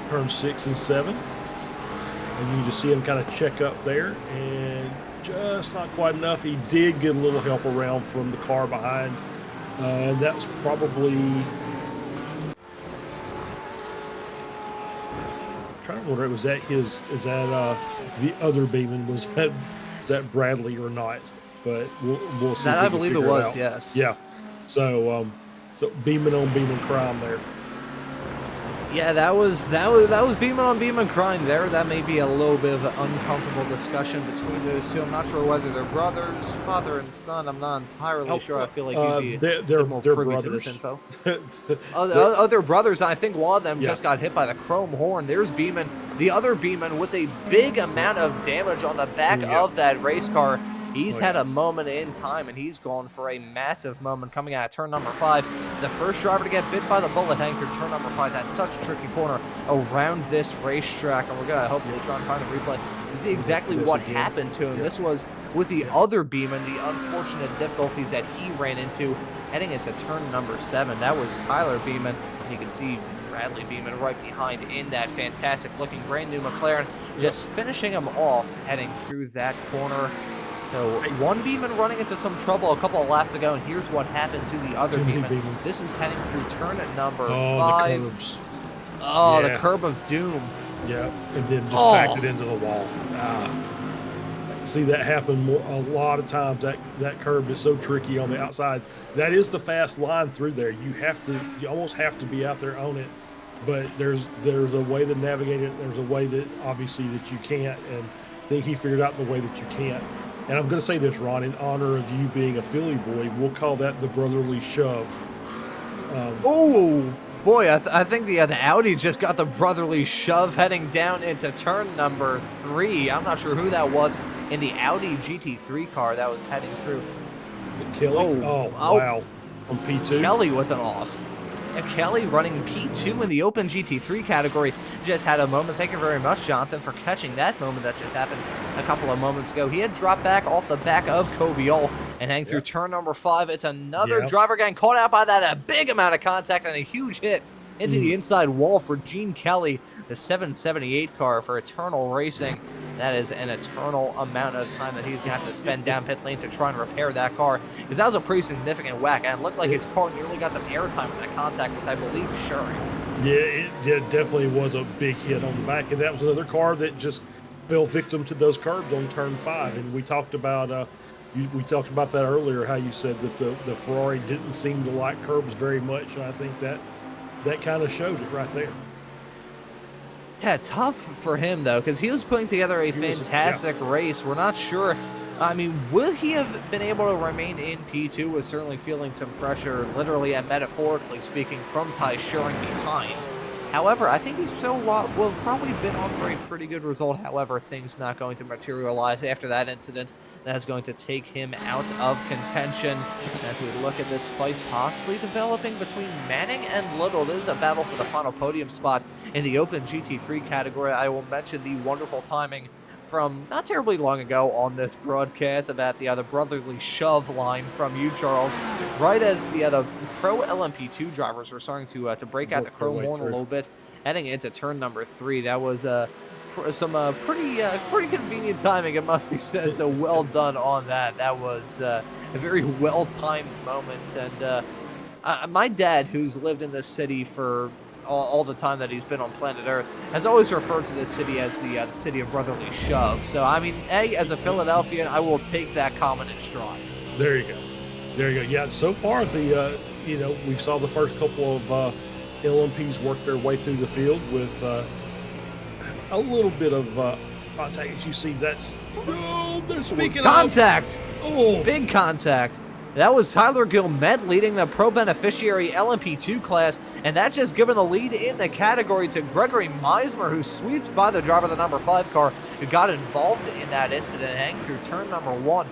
turn 6 and 7. And you just see him kind of check up there, and just not quite enough. He did get a little help around from the car behind, and that was probably... trying to wonder, was that the other Beeman, was that Bradley or not? But we'll see. That I believe it was, yes. Yeah. So Beeman on Beeman crime there. Yeah, that was Beeman on Beeman crying there. That may be a little bit of an uncomfortable discussion between those two. I'm not sure whether they're brothers, father and son. I'm not entirely sure. I feel like you'd be more privy brothers. to this info. Other brothers, I think one of them just got hit by the chrome horn. There's Beeman, the other Beeman, with a big amount of damage on the back of that race car. He's had a moment in time, and he's gone for a massive moment coming out of turn number 5. The first driver to get bit by the bullet heading through turn number 5. That's such a tricky corner around this racetrack, and we're going to hopefully try and find a replay to see exactly what happened to him. This was with the other Beeman, the unfortunate difficulties that he ran into heading into turn number 7. That was Tyler Beeman, and you can see Bradley Beeman right behind in that fantastic looking brand new McLaren, just finishing him off heading through that corner. So one Beeman running into some trouble a couple of laps ago, and here's what happened to the other Beeman. This is heading through turn number 5. The curbs. The curb of doom. Yeah, and then just backed it into the wall. See that happen a lot of times. That curb is so tricky on the outside. That is the fast line through there. You almost have to be out there on it. But there's a way to navigate it. There's a way that obviously that you can't, and I think he figured out the way that you can't. And I'm going to say this, Ron, in honor of you being a Philly boy, we'll call that the brotherly shove. Oh boy, I think the Audi just got the brotherly shove heading down into turn number 3. I'm not sure who that was in the Audi GT3 car that was heading through. Kelly? Oh, wow. On P2? Kelly with an off. Kelly running P2 in the Open GT3 category just had a moment. Thank you very much, Jonathan, for catching that moment that just happened a couple of moments ago. He had dropped back off the back of Corby and hang through turn number 5. It's another driver getting caught out by that, a big amount of contact and a huge hit into the inside wall for Gene Kelly, the 778 car for Eternal Racing. That is an eternal amount of time that he's going to have to spend down pit lane to try and repair that car, because that was a pretty significant whack, and it looked like his car nearly got some airtime with that contact with, I believe, Shuri. Yeah, it definitely was a big hit on the back, and that was another car that just fell victim to those curbs on turn 5. And we talked about that earlier, how you said that the Ferrari didn't seem to like curbs very much, and I think that kind of showed it right there. Yeah, tough for him, though, because he was putting together a fantastic race. We're not sure. I mean, will he have been able to remain in P2 with certainly feeling some pressure, literally and metaphorically speaking, from Ty Schuring behind? However, I think he's still will have probably been on for a pretty good result. However, things not going to materialize after that incident. That's going to take him out of contention as we look at this fight possibly developing between Manning and Little. This is a battle for the final podium spot in the Open GT3 category. I will mention the wonderful timing from not terribly long ago on this broadcast about the other brotherly shove line from you, Charles, right as the pro LMP2 drivers were starting to break out the chrome horn a little bit, heading into turn number 3. That was some pretty convenient timing, it must be said. So well done on that. That was a very well-timed moment. And my dad, who's lived in this city for all the time that he's been on planet Earth, has always referred to this city as the city of brotherly shove. So, I mean, as a Philadelphian, I will take that comment in stride. There you go. Yeah, so far, we saw the first couple of LMPs work their way through the field with a little bit of contact. As you see, that's... Oh, they're speaking contact! Oh! Big contact. That was Tyler Gilmet leading the Pro Beneficiary LMP2 class, and that's just given the lead in the category to Gregory Meismer, who sweeps by the driver of the number 5 car, who got involved in that incident, hanging through turn number 1.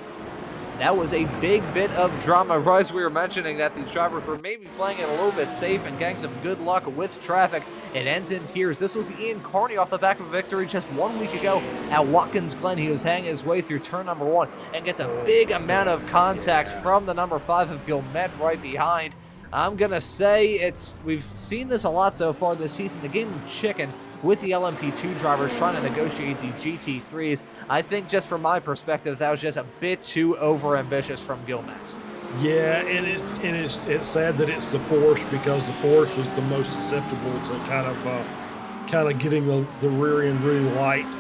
That was a big bit of drama. As we were mentioning that these drivers were maybe playing it a little bit safe and getting some good luck with traffic. It ends in tears. This was Ian Carney off the back of a victory just 1 week ago at Watkins Glen. He was hanging his way through turn number 1 and gets a big amount of contact from the number 5 of Gilmet right behind. I'm going to say we've seen this a lot so far this season. The game of chicken with the LMP2 drivers trying to negotiate the GT3s. I think just from my perspective, that was just a bit too over-ambitious from Gilmet. Yeah, and it's sad that it's the Porsche, because the Porsche is the most susceptible to kind of getting the rear end really light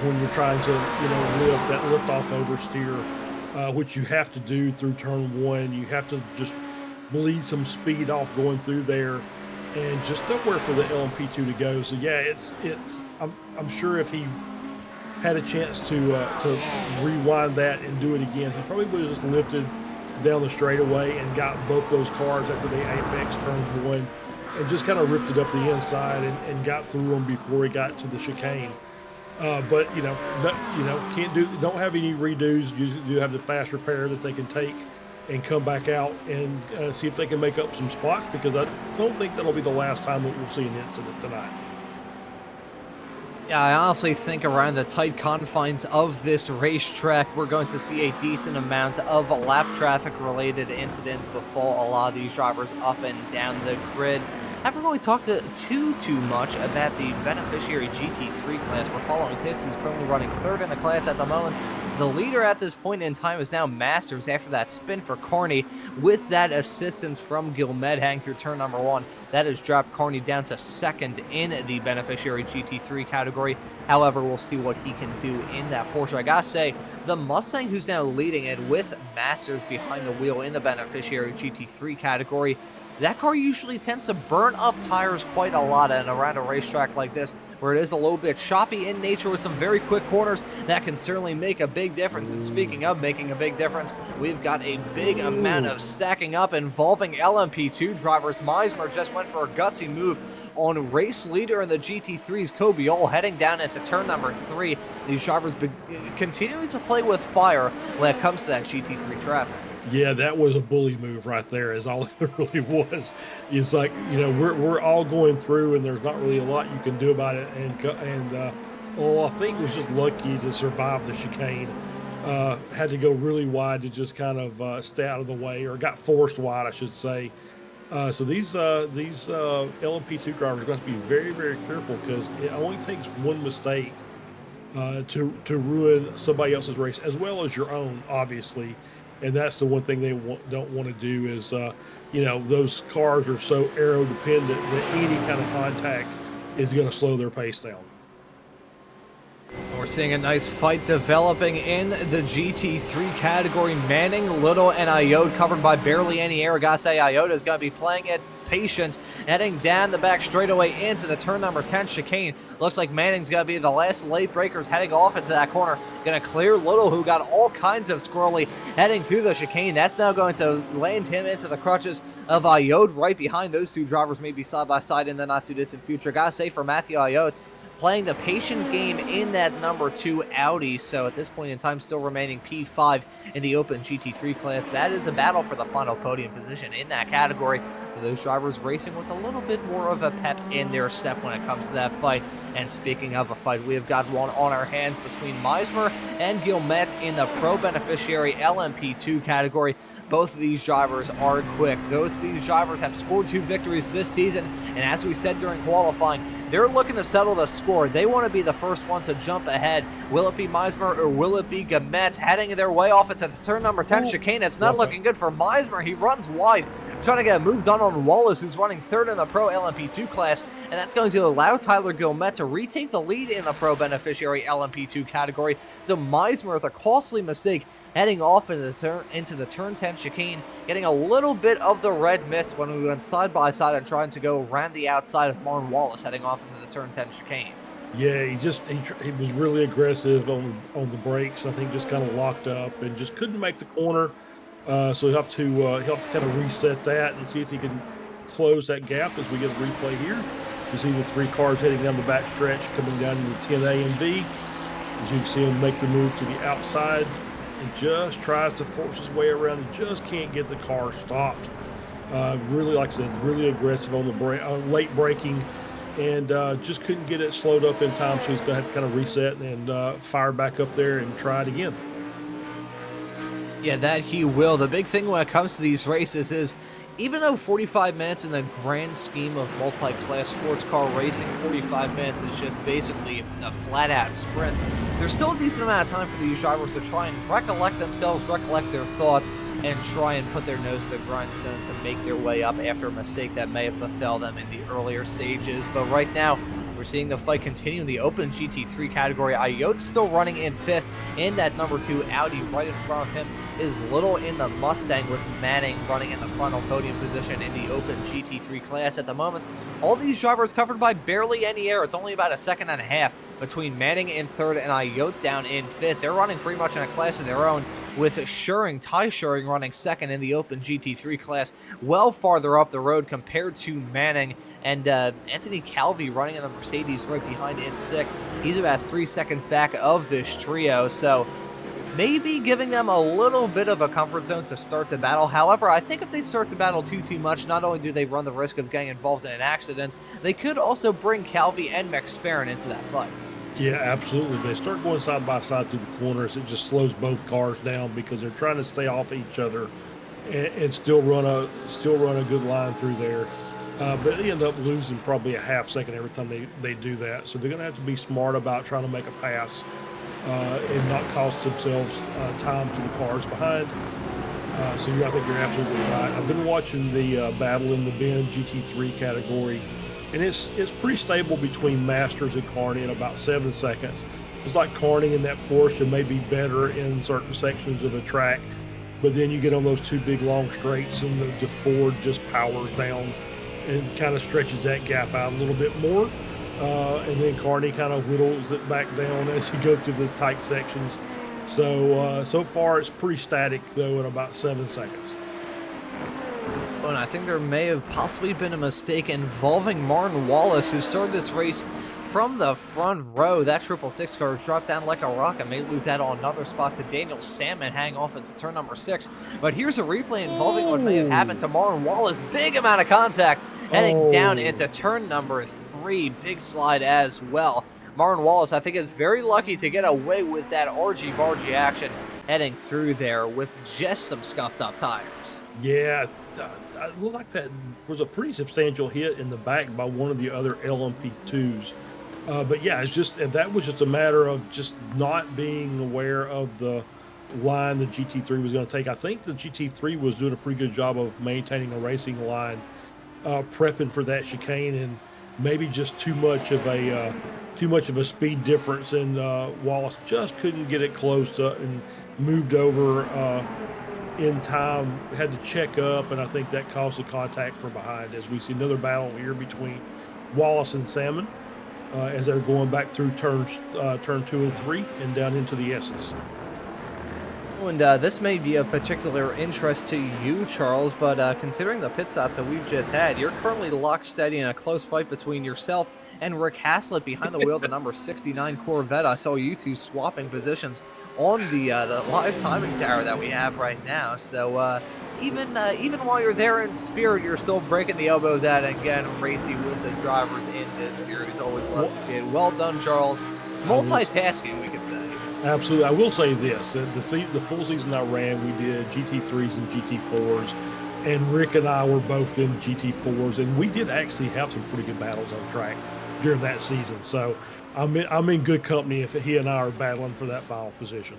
when you're trying to lift off oversteer, which you have to do through turn 1. You have to just bleed some speed off going through there, and just nowhere for the LMP2 to go. So yeah, I'm sure if he had a chance to rewind that and do it again, he probably would have just lifted down the straightaway and got both those cars after they apex turn 1 and just kind of ripped it up the inside and got through them before he got to the chicane. But don't have any redos. You do have the fast repair that they can take and come back out and see if they can make up some spots, because I don't think that'll be the last time that we'll see an incident tonight. Yeah, I honestly think around the tight confines of this racetrack, we're going to see a decent amount of lap traffic related incidents befall a lot of these drivers up and down the grid. Haven't really talked too much about the beneficiary GT3 class. We're following Hicks, who's currently running third in the class at the moment. The leader at this point in time is now Masters after that spin for Carney. With that assistance from Gilmed heading through turn number 1, that has dropped Carney down to second in the beneficiary GT3 category. However, we'll see what he can do in that Porsche. I gotta say, the Mustang, who's now leading it with Masters behind the wheel in the beneficiary GT3 category, that car usually tends to burn up tires quite a lot, and around a racetrack like this, where it is a little bit choppy in nature with some very quick corners, that can certainly make a big difference. And speaking of making a big difference, we've got a big amount of stacking up involving LMP2 drivers. Meismer just went for a gutsy move on race leader in the GT3's Corby, all heading down into turn number 3. These drivers continuing to play with fire when it comes to that GT3 traffic. Yeah, that was a bully move right there, is all it really was. It's like, you know, we're all going through, and there's not really a lot you can do about it. And I think was just lucky to survive the chicane. Had to go really wide to just kind of stay out of the way, or got forced wide, I should say. So these LMP2 drivers are going to be very, very careful, because it only takes one mistake to ruin somebody else's race, as well as your own, obviously. And that's the one thing they don't want to do is, you know, those cars are so aero dependent that any kind of contact is going to slow their pace down. We're seeing a nice fight developing in the GT3 category. Manning, Little, and Iota covered by barely any air. Gotta say, Iota is going to be playing it patient, heading down the back straightaway into the turn number 10 chicane. Looks like Manning's going to be the last late breakers heading off into that corner. Going to clear Little, who got all kinds of squirrely heading through the chicane. That's now going to land him into the crutches of Iota right behind those two drivers, maybe side by side in the not too distant future. Gotta say, for Matthew Iota, playing the patient game in that number 2 Audi, so at this point in time still remaining P5 in the open GT3 class. That is a battle for the final podium position in that category, so those drivers racing with a little bit more of a pep in their step when it comes to that fight. And speaking of a fight, we have got one on our hands between Meismer and Gilmet in the Pro Beneficiary LMP2 category. Both of these drivers are quick. Both of these drivers have scored 2 victories this season, and as we said during qualifying, they're looking to settle the score. They want to be the first one to jump ahead. Will it be Meismer or will it be Gilmet heading their way off into the turn number 10 chicane? It's not looking good for Meismer. He runs wide, trying to get a move done on Wallace, who's running third in the Pro LMP2 class, and that's going to allow Tyler Gilmet to retake the lead in the Pro Beneficiary LMP2 category. So Meismer, with a costly mistake, heading off into the turn 10 chicane, getting a little bit of the red mist when we went side by side and trying to go around the outside of Martin Wallace, heading off into the turn 10 chicane. Yeah, he was really aggressive on the brakes. I think just kind of locked up and just couldn't make the corner. So he'll have to kind of reset that and see if he can close that gap as we get a replay here. You see the 3 cars heading down the back stretch, coming down to the 10A and B. As you can see him make the move to the outside and just tries to force his way around and just can't get the car stopped. Really, like I said, really aggressive on the late braking, and just couldn't get it slowed up in time. So he's going to have to kind of reset and fire back up there and try it again. Yeah, that he will. The big thing when it comes to these races is, even though 45 minutes in the grand scheme of multi-class sports car racing, 45 minutes is just basically a flat-out sprint, there's still a decent amount of time for these drivers to try and recollect themselves, recollect their thoughts, and try and put their nose to the grindstone to make their way up after a mistake that may have befell them in the earlier stages. But right now, we're seeing the fight continue in the open GT3 category. Iota's still running in 5th in that number 2 Audi. Right in front of him is Little in the Mustang, with Manning running in the final podium position in the open GT3 class. At the moment, all these drivers covered by barely any air. It's only about a second and a half between Manning in 3rd and Iota down in 5th. They're running pretty much in a class of their own, with Ty Schuring running 2nd in the open GT3 class, well farther up the road compared to Manning, and Anthony Calvi running in the Mercedes right behind in 6th. He's about 3 seconds back of this trio, so maybe giving them a little bit of a comfort zone to start the battle. However, I think if they start the battle too much, not only do they run the risk of getting involved in an accident, they could also bring Calvi and McSparren into that fight. Yeah, absolutely. They start going side by side through the corners. It just slows both cars down because they're trying to stay off each other and still run a good line through there. But they end up losing probably a half second every time they do that. So they're going to have to be smart about trying to make a pass and not cost themselves time to the cars behind. I think you're absolutely right. I've been watching the battle in the Ben GT3 category, and it's pretty stable between Masters and Carney in about 7 seconds. It's like Carney and that Porsche may be better in certain sections of the track, but then you get on those two big long straights and the Ford just powers down and kind of stretches that gap out a little bit more. And then Carney kind of whittles it back down as you go through the tight sections. So far it's pretty static though at about 7 seconds. Oh, and I think there may have possibly been a mistake involving Martin Wallace, who started this race from the front row. That 666 car dropped down like a rock and may lose out on another spot to Daniel Salmon, hang off into turn number 6. But here's a replay involving what may have happened to Martin Wallace. Big amount of contact heading down into turn number 3. Big slide as well. Martin Wallace, I think, is very lucky to get away with that argy-bargy action heading through there with just some scuffed up tires. Yeah, it looked like that was a pretty substantial hit in the back by one of the other LMP2s. But yeah, that was just a matter of just not being aware of the line the GT3 was going to take. I think the GT3 was doing a pretty good job of maintaining a racing line, prepping for that chicane, and maybe just too much of a speed difference, and Wallace just couldn't get it close and moved over in time, had to check up, and I think that caused the contact from behind, as we see another battle here between Wallace and Salmon as they're going back through turn 2 and 3 and down into the S's. And this may be of particular interest to you, Charles, but considering the pit stops that we've just had, you're currently locked steady in a close fight between yourself and Rick Haslett behind the wheel of the number 69 Corvette. I saw you two swapping positions on the live timing tower that we have right now. So even while you're there in spirit, you're still breaking the elbows out and getting racy with the drivers in this series. Always love to see it. Well done, Charles. Multitasking, we could say. Absolutely. I will say this, the full season I ran, we did GT3s and GT4s, and Rick and I were both in GT4s, and we did actually have some pretty good battles on track during that season. So I'm in good company if he and I are battling for that final position.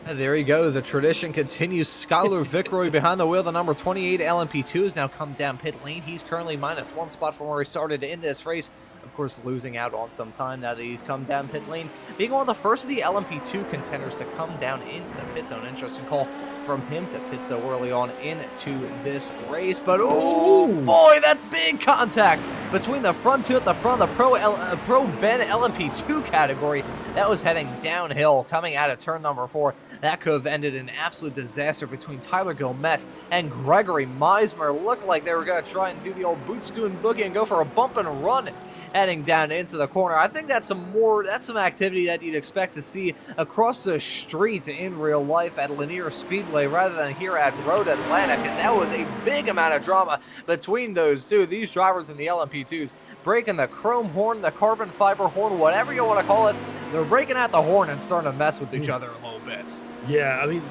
And there you go. The tradition continues. Skylar Vickroy behind the wheel. The number 28 LMP2 has now come down pit lane. He's currently -1 spot from where he started in this race. Of course, losing out on some time now that he's come down pit lane. Being one of the first of the LMP2 contenders to come down into the pit zone. Interesting call from him to pit so early on into this race. But, oh boy, that's big contact between the front two at the front of the Pro Ben LMP2 category. That was heading downhill coming out of turn number 4. That could have ended in absolute disaster between Tyler Gilmet and Gregory Meismer. Looked like they were going to try and do the old boot scoon boogie and go for a bump and run heading down into the corner. I think that's some activity that you'd expect to see across the street in real life at Lanier Speedway rather than here at Road Atlanta, because that was a big amount of drama between those two. These drivers in the LMP2s breaking the chrome horn, the carbon fiber horn, whatever you want to call it. They're breaking out the horn and starting to mess with each other a little bit. Yeah, I mean,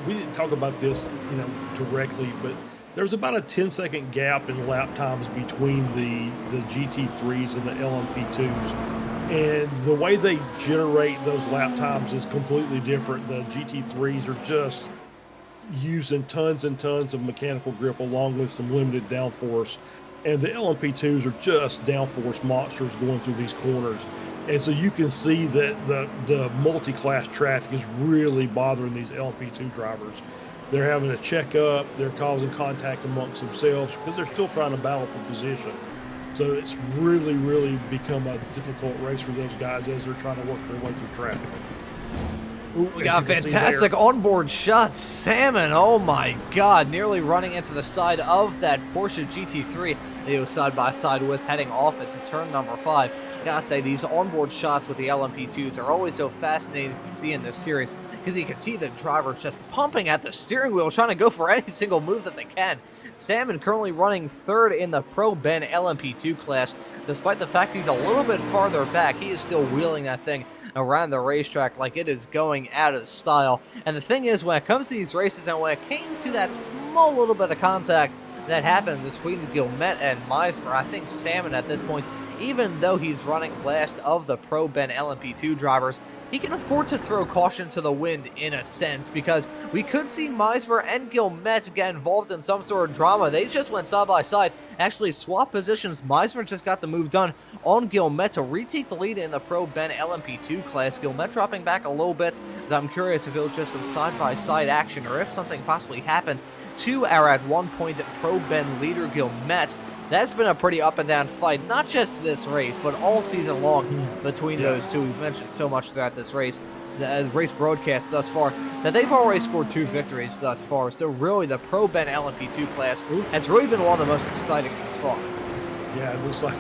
we didn't talk about this, directly, but there's about a 10-second gap in lap times between the GT3s and the LMP2s. And the way they generate those lap times is completely different. The GT3s are just using tons and tons of mechanical grip along with some limited downforce. And the LMP2s are just downforce monsters going through these corners. And so you can see that the multi-class traffic is really bothering these LMP2 drivers. They're having to check up, they're causing contact amongst themselves because they're still trying to battle for position. So it's really, really become a difficult race for those guys as they're trying to work their way through traffic. Ooh, we got a fantastic onboard shot. Salmon, oh my God, nearly running into the side of that Porsche GT3 that he was side by side with, heading off into turn number 5. I gotta say, these onboard shots with the LMP2s are always so fascinating to see in this series. because you can see the drivers just pumping at the steering wheel, trying to go for any single move that they can. Salmon currently running third in the Pro Ben LMP2 class. Despite the fact he's a little bit farther back, he is still wheeling that thing around the racetrack like it is going out of style. And the thing is, when it comes to these races, and when it came to that small little bit of contact that happened between Guillemette and Meismer, I think Salmon at this point, even though he's running last of the Pro Ben LMP2 drivers, he can afford to throw caution to the wind in a sense, because we could see Meismer and Guillemette get involved in some sort of drama. They just went side by side, actually swapped positions. Meismer just got the move done on Guillemette to retake the lead in the Pro Ben LMP2 class. Guillemette dropping back a little bit, as I'm curious if it was just some side by side action or if something possibly happened to our at one point Pro Ben leader Guillemette. That's been a pretty up and down fight, not just this race, but all season long between those two. We've mentioned so much throughout this race, the race broadcast thus far, that they've already scored 2 victories thus far. So really, the Pro Ben LMP2 class has really been one of the most exciting thus far. Yeah, it looks like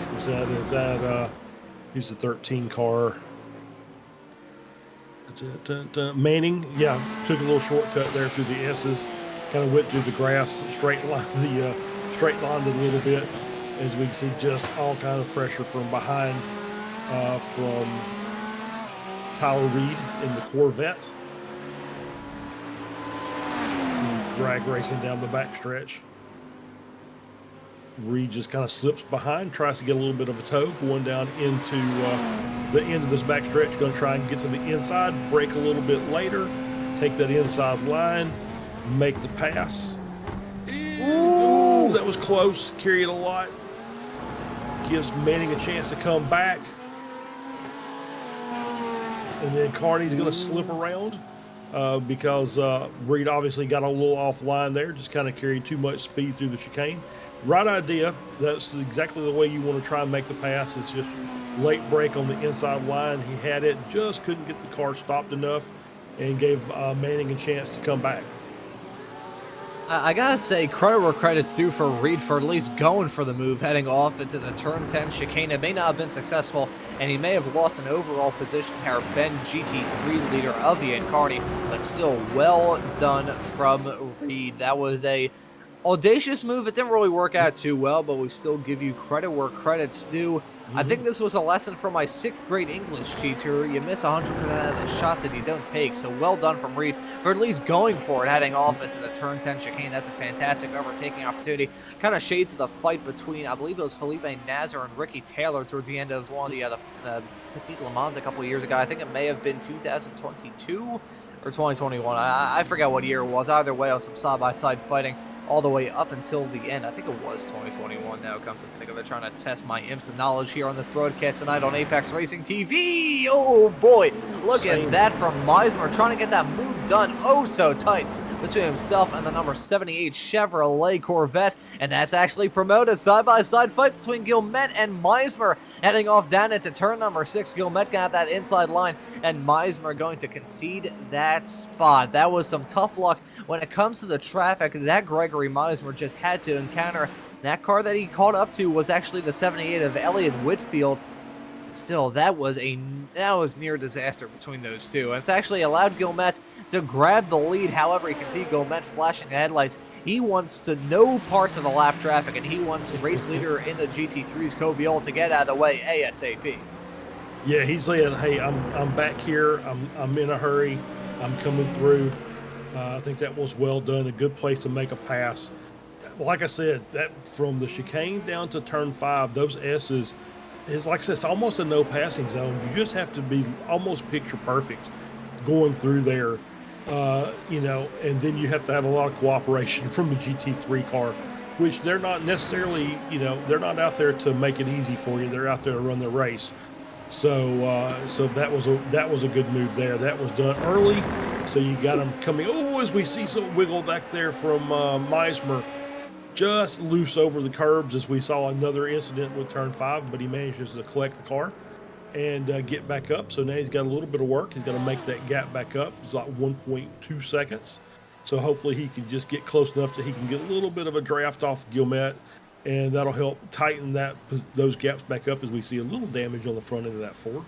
he's the 13 car. Manning, yeah, took a little shortcut there through the S's, kind of went through the grass, straight lined it a little bit, as we can see just all kind of pressure from behind from Tyler Reed in the Corvette. Some drag racing down the backstretch. Reed just kind of slips behind, tries to get a little bit of a tow, going down into the end of this backstretch, going to try and get to the inside, brake a little bit later, take that inside line, make the pass. Ooh, that was close, carried a lot. Gives Manning a chance to come back. And then Carney's going to slip around because Reed obviously got a little offline there, just kind of carried too much speed through the chicane. Right idea. That's exactly the way you want to try and make the pass. It's just late break on the inside line. He had it, just couldn't get the car stopped enough, and gave Manning a chance to come back. I gotta say, credit where credit's due for Reed for at least going for the move, heading off into the turn 10 chicane. It may not have been successful, and he may have lost an overall position to our Ben GT3 leader of Ian Carney, but still well done from Reed. That was a audacious move. It didn't really work out too well, but we still give you credit where credit's due. I think this was a lesson from my 6th grade English teacher. You miss 100% of the shots that you don't take, so well done from Reed for at least going for it, heading off into the turn 10 chicane. That's a fantastic overtaking opportunity. Kind of shades of the fight between, I believe it was Felipe Nasr and Ricky Taylor towards the end of one of the Petit Le Mans a couple of years ago. I think it may have been 2022 or 2021. I forget what year it was. Either way, it was some side-by-side fighting all the way up until the end. I think it was 2021 now, come to think of it, trying to test my instant knowledge here on this broadcast tonight on Apex Racing TV. Oh boy, look at that from Meismer, trying to get that move done oh so tight between himself and the number 78 Chevrolet Corvette, and that's actually promoted side-by-side fight between Guillemette and Meismer, heading off down into turn number 6. Guillemette got that inside line, and Meismer going to concede that spot. That was some tough luck when it comes to the traffic that Gregory Meismer just had to encounter. That car that he caught up to was actually the 78 of Elliott Whitfield. Still, that was near disaster between those two. And it's actually allowed Guillemette to grab the lead. However, you can see Guillemette flashing the headlights. He wants to know parts of the lap traffic, and he wants race leader in the GT3's Corby to get out of the way ASAP. Yeah, he's saying, hey, I'm back here. I'm in a hurry. I'm coming through. I think that was well done. A good place to make a pass. Like I said, that from the chicane down to turn 5, those S's, is like I said, it's almost a no passing zone. You just have to be almost picture perfect going through there, and then you have to have a lot of cooperation from the GT3 car, which they're not necessarily, they're not out there to make it easy for you. They're out there to run the race. So that was a good move there. That was done early, so you got them coming. Oh, as we see some wiggle back there from Meismer, just loose over the curbs, as we saw another incident with turn 5, but he manages to collect the car and get back up. So now he's got a little bit of work. He's got to make that gap back up. It's like 1.2 seconds. So hopefully he can just get close enough that he can get a little bit of a draft off Guillemette, and that'll help tighten those gaps back up as we see a little damage on the front end of that Ford.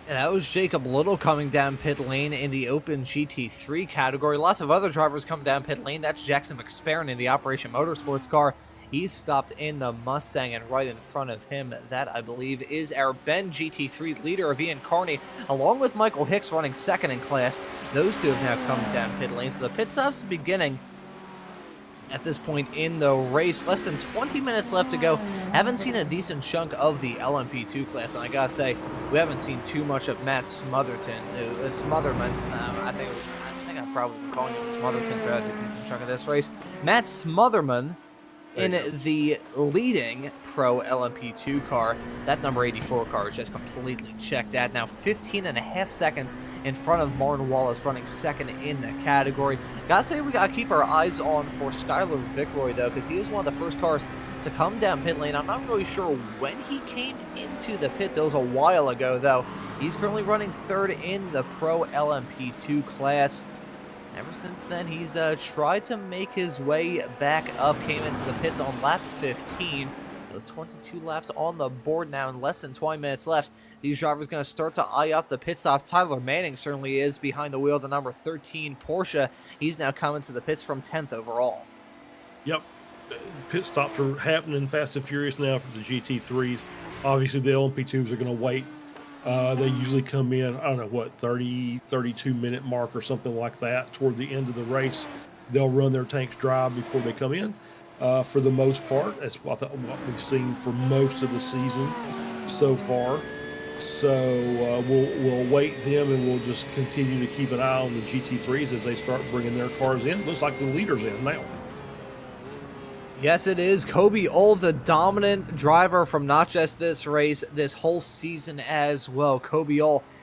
And that was Jacob Little coming down pit lane in the Open GT3 category. Lots of other drivers coming down pit lane. That's Jackson McSparron in the Operation Motorsports car. He's stopped in the Mustang, and right in front of him, that I believe is our Ben GT3 leader of Ian Carney, along with Michael Hicks running second in class. Those two have now come down pit lane. So the pit stop's beginning at this point in the race. Less than 20 minutes left to go. Haven't seen a decent chunk of the LMP2 class, and I gotta say, we haven't seen too much of Matt Smotherman. I think I've probably been calling him Smotherton throughout a decent chunk of this race. Matt Smotherman in the leading Pro LMP2 car. That number 84 car is just completely checked out. Now 15.5 seconds in front of Martin Wallace, running second in the category. Gotta say, we gotta keep our eyes on for Skylar Vickroy, though, because he was one of the first cars to come down pit lane. I'm not really sure when he came into the pits. It was a while ago, though. He's currently running third in the Pro LMP2 class. Ever since then, he's tried to make his way back up. Came into the pits on lap 15. With 22 laps on the board now and less than 20 minutes left. These drivers going to start to eye up the pit stops. Tyler Manning certainly is behind the wheel of the number 13 Porsche. He's now coming to the pits from 10th overall. Yep. Pit stops are happening fast and furious now for the GT3s. Obviously, the LMP2s are going to wait. They usually come in, I don't know, what, 30, 32-minute mark or something like that toward the end of the race. They'll run their tanks dry before they come in. For the most part, that's what we've seen for most of the season so far. So we'll wait them, and we'll just continue to keep an eye on the GT3s as they start bringing their cars in. Looks like the leader's in now. Yes, it is. Corby, the dominant driver from not just this race, this whole season as well. Corby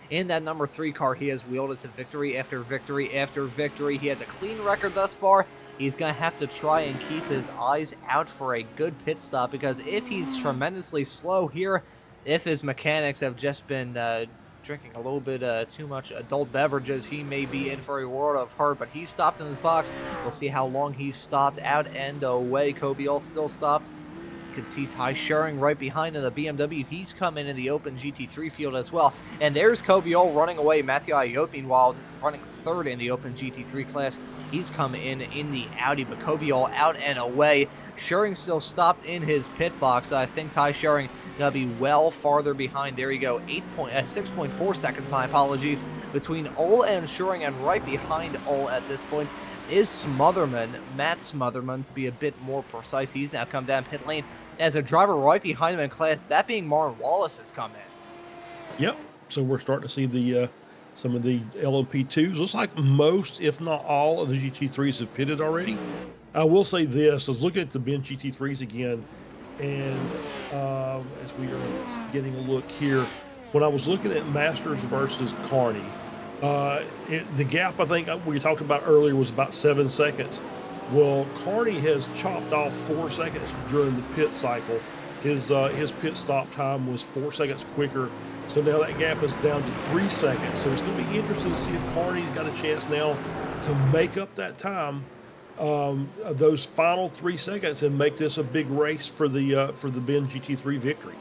in that number 3 car. He has wielded to victory after victory after victory. He has a clean record thus far. He's going to have to try and keep his eyes out for a good pit stop, because if he's tremendously slow here, if his mechanics have just been drinking a little bit too much adult beverages, he may be in for a world of hurt. But he's stopped in his box. We'll see how long he's stopped. Out and away. Kobiel still stopped. You can see Ty Schuring right behind in the BMW. He's come in the Open GT3 field as well. And there's Kobiel running away. Matthew Ayotte, meanwhile, running third in the Open GT3 class. He's come in the Audi, but Kobiel out and away. Schuring still stopped in his pit box. I think Ty Schuring going to be well farther behind. There you go, 6.4 seconds, my apologies, between Ole and Schuring, and right behind Ole at this point is Smotherman, Matt Smotherman, to be a bit more precise. He's now come down pit lane as a driver right behind him in class, that being Martin Wallace, has come in. Yep, so we're starting to see the some of the LMP2s. Looks like most, if not all, of the GT3s have pitted already. I will say this, I was looking at the Ben GT3s again, and as we are getting a look here, when I was looking at Masters versus Carney, the gap I think we talked about earlier was about 7 seconds. Well, Carney has chopped off 4 seconds during the pit cycle. His pit stop time was 4 seconds quicker, so now that gap is down to 3 seconds. So it's going to be interesting to see if Carney's got a chance now to make up that time, those final 3 seconds, and make this a big race for the Ben GT3 victory.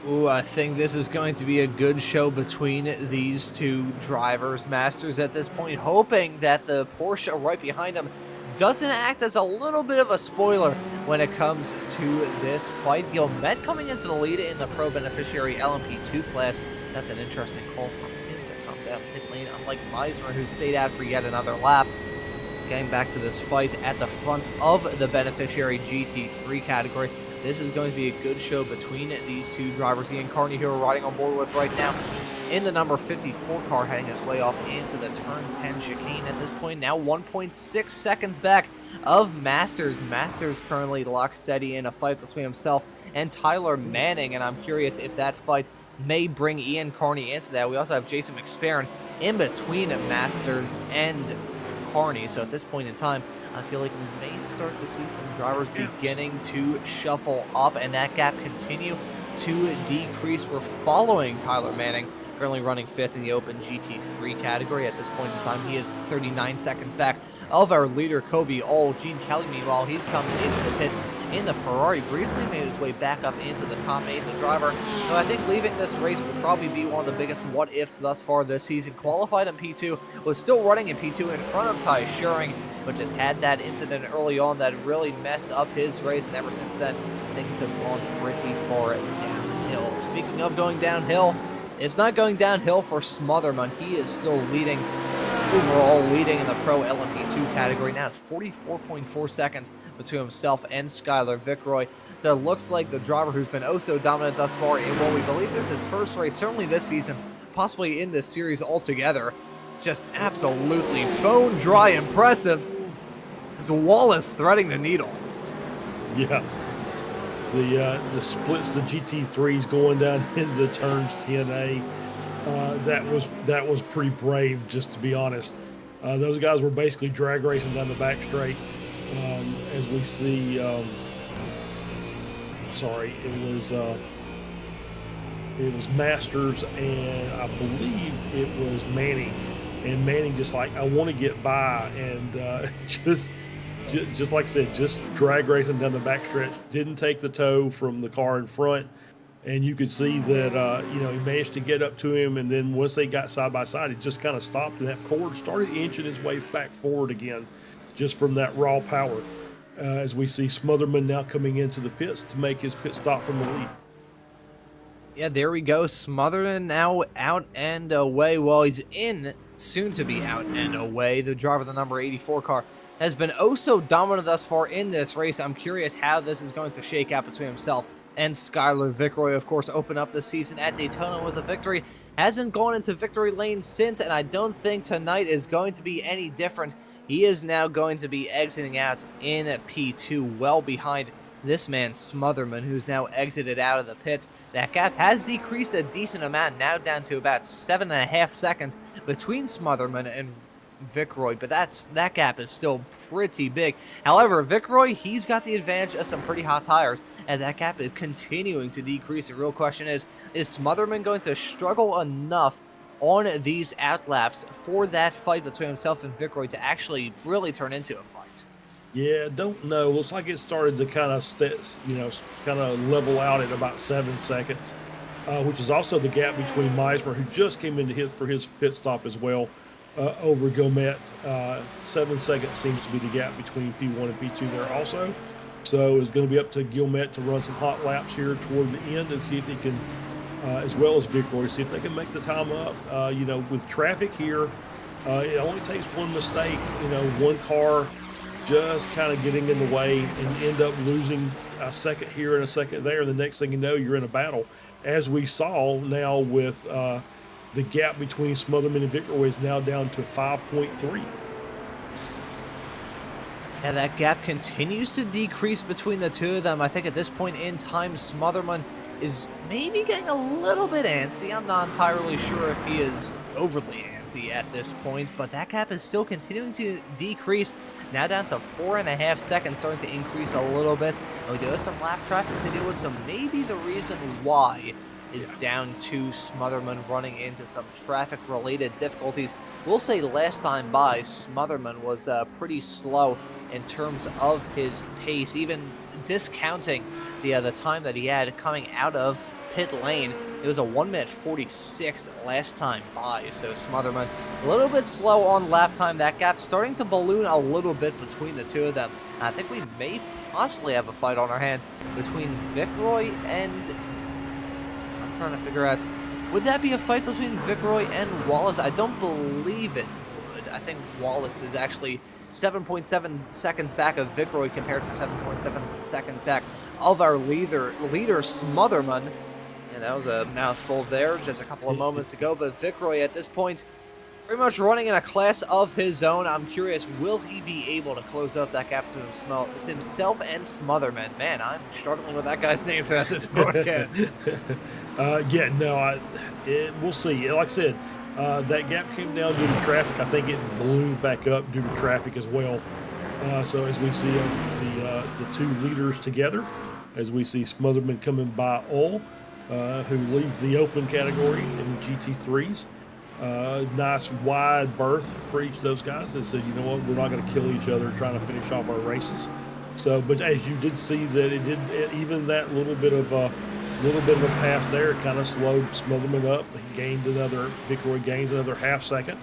Ooh, I think this is going to be a good show between these two drivers. Masters at this point hoping that the Porsche right behind him doesn't act as a little bit of a spoiler when it comes to this fight. Gilmet coming into the lead in the Pro Beneficiary LMP2 class. That's an interesting call from him to come down pit lane, unlike Meismer, who stayed out for yet another lap. Getting back to this fight at the front of the Beneficiary GT3 category. This is going to be a good show between these two drivers. Ian Carney, who we're riding on board with right now, in the number 54 car, heading his way off into the turn 10 chicane at this point. Now 1.6 seconds back of Masters. Masters currently locked steady in a fight between himself and Tyler Manning, and I'm curious if that fight may bring Ian Carney into that. We also have Jason McSparron in between Masters and Carney, so at this point in time, I feel like we may start to see some drivers beginning to shuffle up and that gap continue to decrease. We're following Tyler Manning, currently running 5th in the Open GT3 category. At this point in time, he is 39 seconds back of our leader, Corby. Gene Kelly, meanwhile, he's coming into the pits in the Ferrari, briefly made his way back up into the top 8. The driver, who I think leaving this race will probably be one of the biggest what-ifs thus far this season, qualified in P2, was still running in P2 in front of Ty Schuring, but just had that incident early on that really messed up his race, and ever since then, things have gone pretty far downhill. Speaking of going downhill, it's not going downhill for Smotherman. He is still leading, overall leading in the Pro LMP2 category. Now it's 44.4 seconds between himself and Skylar Vickroy. So it looks like the driver who's been oh so dominant thus far in what we believe is his first race, certainly this season, possibly in this series altogether, just absolutely bone dry impressive. As Wallace threading the needle. Yeah. The splits, the GT3s going down into turns 10A. That was pretty brave, just to be honest. Those guys were basically drag racing down the back straight. As we see, it was Masters, and I believe it was Manning. And Manning just like, I want to get by, and just like I said, just drag racing down the backstretch. Didn't take the toe from the car in front, and you could see that he managed to get up to him, and then once they got side by side, it just kind of stopped, and that Ford started inching its way back forward again, just from that raw power. As we see Smotherman now coming into the pits to make his pit stop from the lead. Yeah, there we go. Smotherman now out and away. Well, he's in, soon to be out and away. The driver of the number 84 car has been oh so dominant thus far in this race. I'm curious how this is going to shake out between himself and Skylar Vickroy. Of course, open up the season at Daytona with a victory. Hasn't gone into victory lane since, and I don't think tonight is going to be any different. He is now going to be exiting out in P2, well behind this man Smotherman, who's now exited out of the pits. That gap has decreased a decent amount, now down to about 7.5 seconds between Smotherman and Vickroy, but that gap is still pretty big. However, Vickroy, he's got the advantage of some pretty hot tires, as that gap is continuing to decrease. The real question is Smotherman going to struggle enough on these outlaps for that fight between himself and Vickroy to actually really turn into a fight? Yeah, don't know. Looks like it started to kind of level out at about 7 seconds, which is also the gap between Meismer, who just came in to hit for his pit stop as well, over Gomet. 7 seconds seems to be the gap between P1 and P2 there also. So it's going to be up to Gilmet to run some hot laps here toward the end and see if he can, as well as Vickroy, see if they can make the time up. With traffic here, it only takes one mistake, one car just kind of getting in the way and end up losing a second here and a second there. The next thing you know, you're in a battle. As we saw now with the gap between Smotherman and Vickroy is now down to 5.3. Yeah, that gap continues to decrease between the two of them. I think at this point in time, Smotherman is maybe getting a little bit antsy. I'm not entirely sure if he is overly antsy at this point, but that gap is still continuing to decrease. Now down to 4.5 seconds, starting to increase a little bit. And we do have some lap traffic to deal with, so maybe the reason why is down to Smotherman running into some traffic-related difficulties. We'll say last time by, Smotherman was pretty slow in terms of his pace, even discounting the time that he had coming out of pit lane. It was a 1:46 last time by, so Smotherman a little bit slow on lap time. That gap starting to balloon a little bit between the two of them. I think we may possibly have a fight on our hands between Vickroy and... I'm trying to figure out, would that be a fight between Vickroy and Wallace? I don't believe it would. I think Wallace is actually 7.7 seconds back of Vickroy compared to 7.7 seconds back of our leader Smotherman. And that was a mouthful there just a couple of moments ago, but Vickroy at this point pretty much running in a class of his own. I'm curious, will he be able to close up that gap to himself and Smotherman? Man, I'm struggling with that guy's name throughout this broadcast. We'll see. Like I said, that gap came down due to traffic. I think it ballooned back up due to traffic as well. So as we see the two leaders together, as we see Smotherman coming by all, who leads the open category in the GT3s. nice wide berth for each of those guys. They said, you know what, we're not going to kill each other trying to finish off our races. So, but as you did see that even that little bit of a pass there kind of slowed Smotherman up. He gained Vickroy gains another half second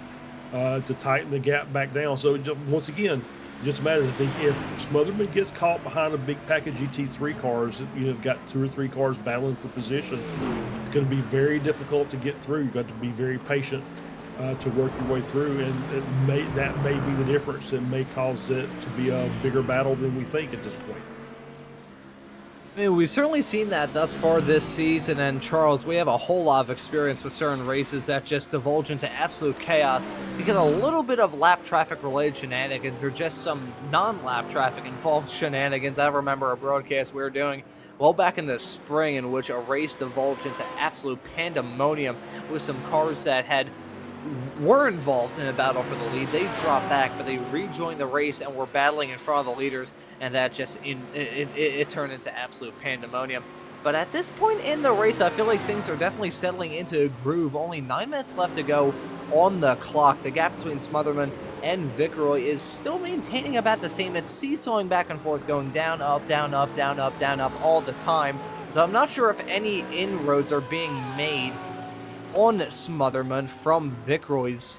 to tighten the gap back down. So once again, it just matters if Smotherman gets caught behind a big pack of GT3 cars, got 2 or 3 cars battling for position, it's going to be very difficult to get through. You've got to be very patient to work your way through, and that may be the difference. It may cause it to be a bigger battle than we think at this point. I mean, we've certainly seen that thus far this season, and Charles, we have a whole lot of experience with certain races that just divulge into absolute chaos because a little bit of lap traffic related shenanigans or just some non-lap traffic involved shenanigans. I remember a broadcast we were doing well back in the spring in which a race divulged into absolute pandemonium with some cars that were involved in a battle for the lead. They dropped back, but they rejoined the race and were battling in front of the leaders, and that just it turned into absolute pandemonium. But at this point in the race, I feel like things are definitely settling into a groove. Only 9 minutes left to go on the clock. The gap between Smotherman and Vickroy is still maintaining about the same. It's seesawing back and forth, going down, up, down, up, down, up, down, up all the time. Though I'm not sure if any inroads are being made on Smotherman from Vickroy's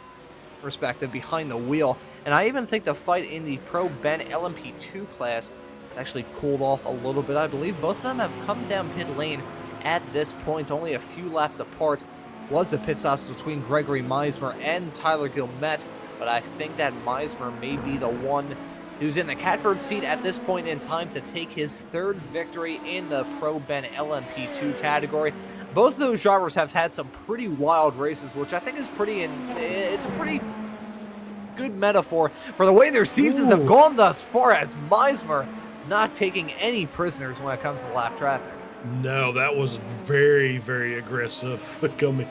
perspective behind the wheel. And I even think the fight in the Pro Ben LMP2 class actually cooled off a little bit. I believe both of them have come down pit lane at this point. Only a few laps apart was the pit stops between Gregory Meismer and Tyler Gilmette, but I think that Meismer may be the one who's in the catbird seat at this point in time to take his 3rd victory in the Pro Ben LMP2 category. Both of those drivers have had some pretty wild races, which I think is it's a pretty good metaphor for the way their seasons have gone thus far, as Meismer not taking any prisoners when it comes to lap traffic. No, that was very, very aggressive coming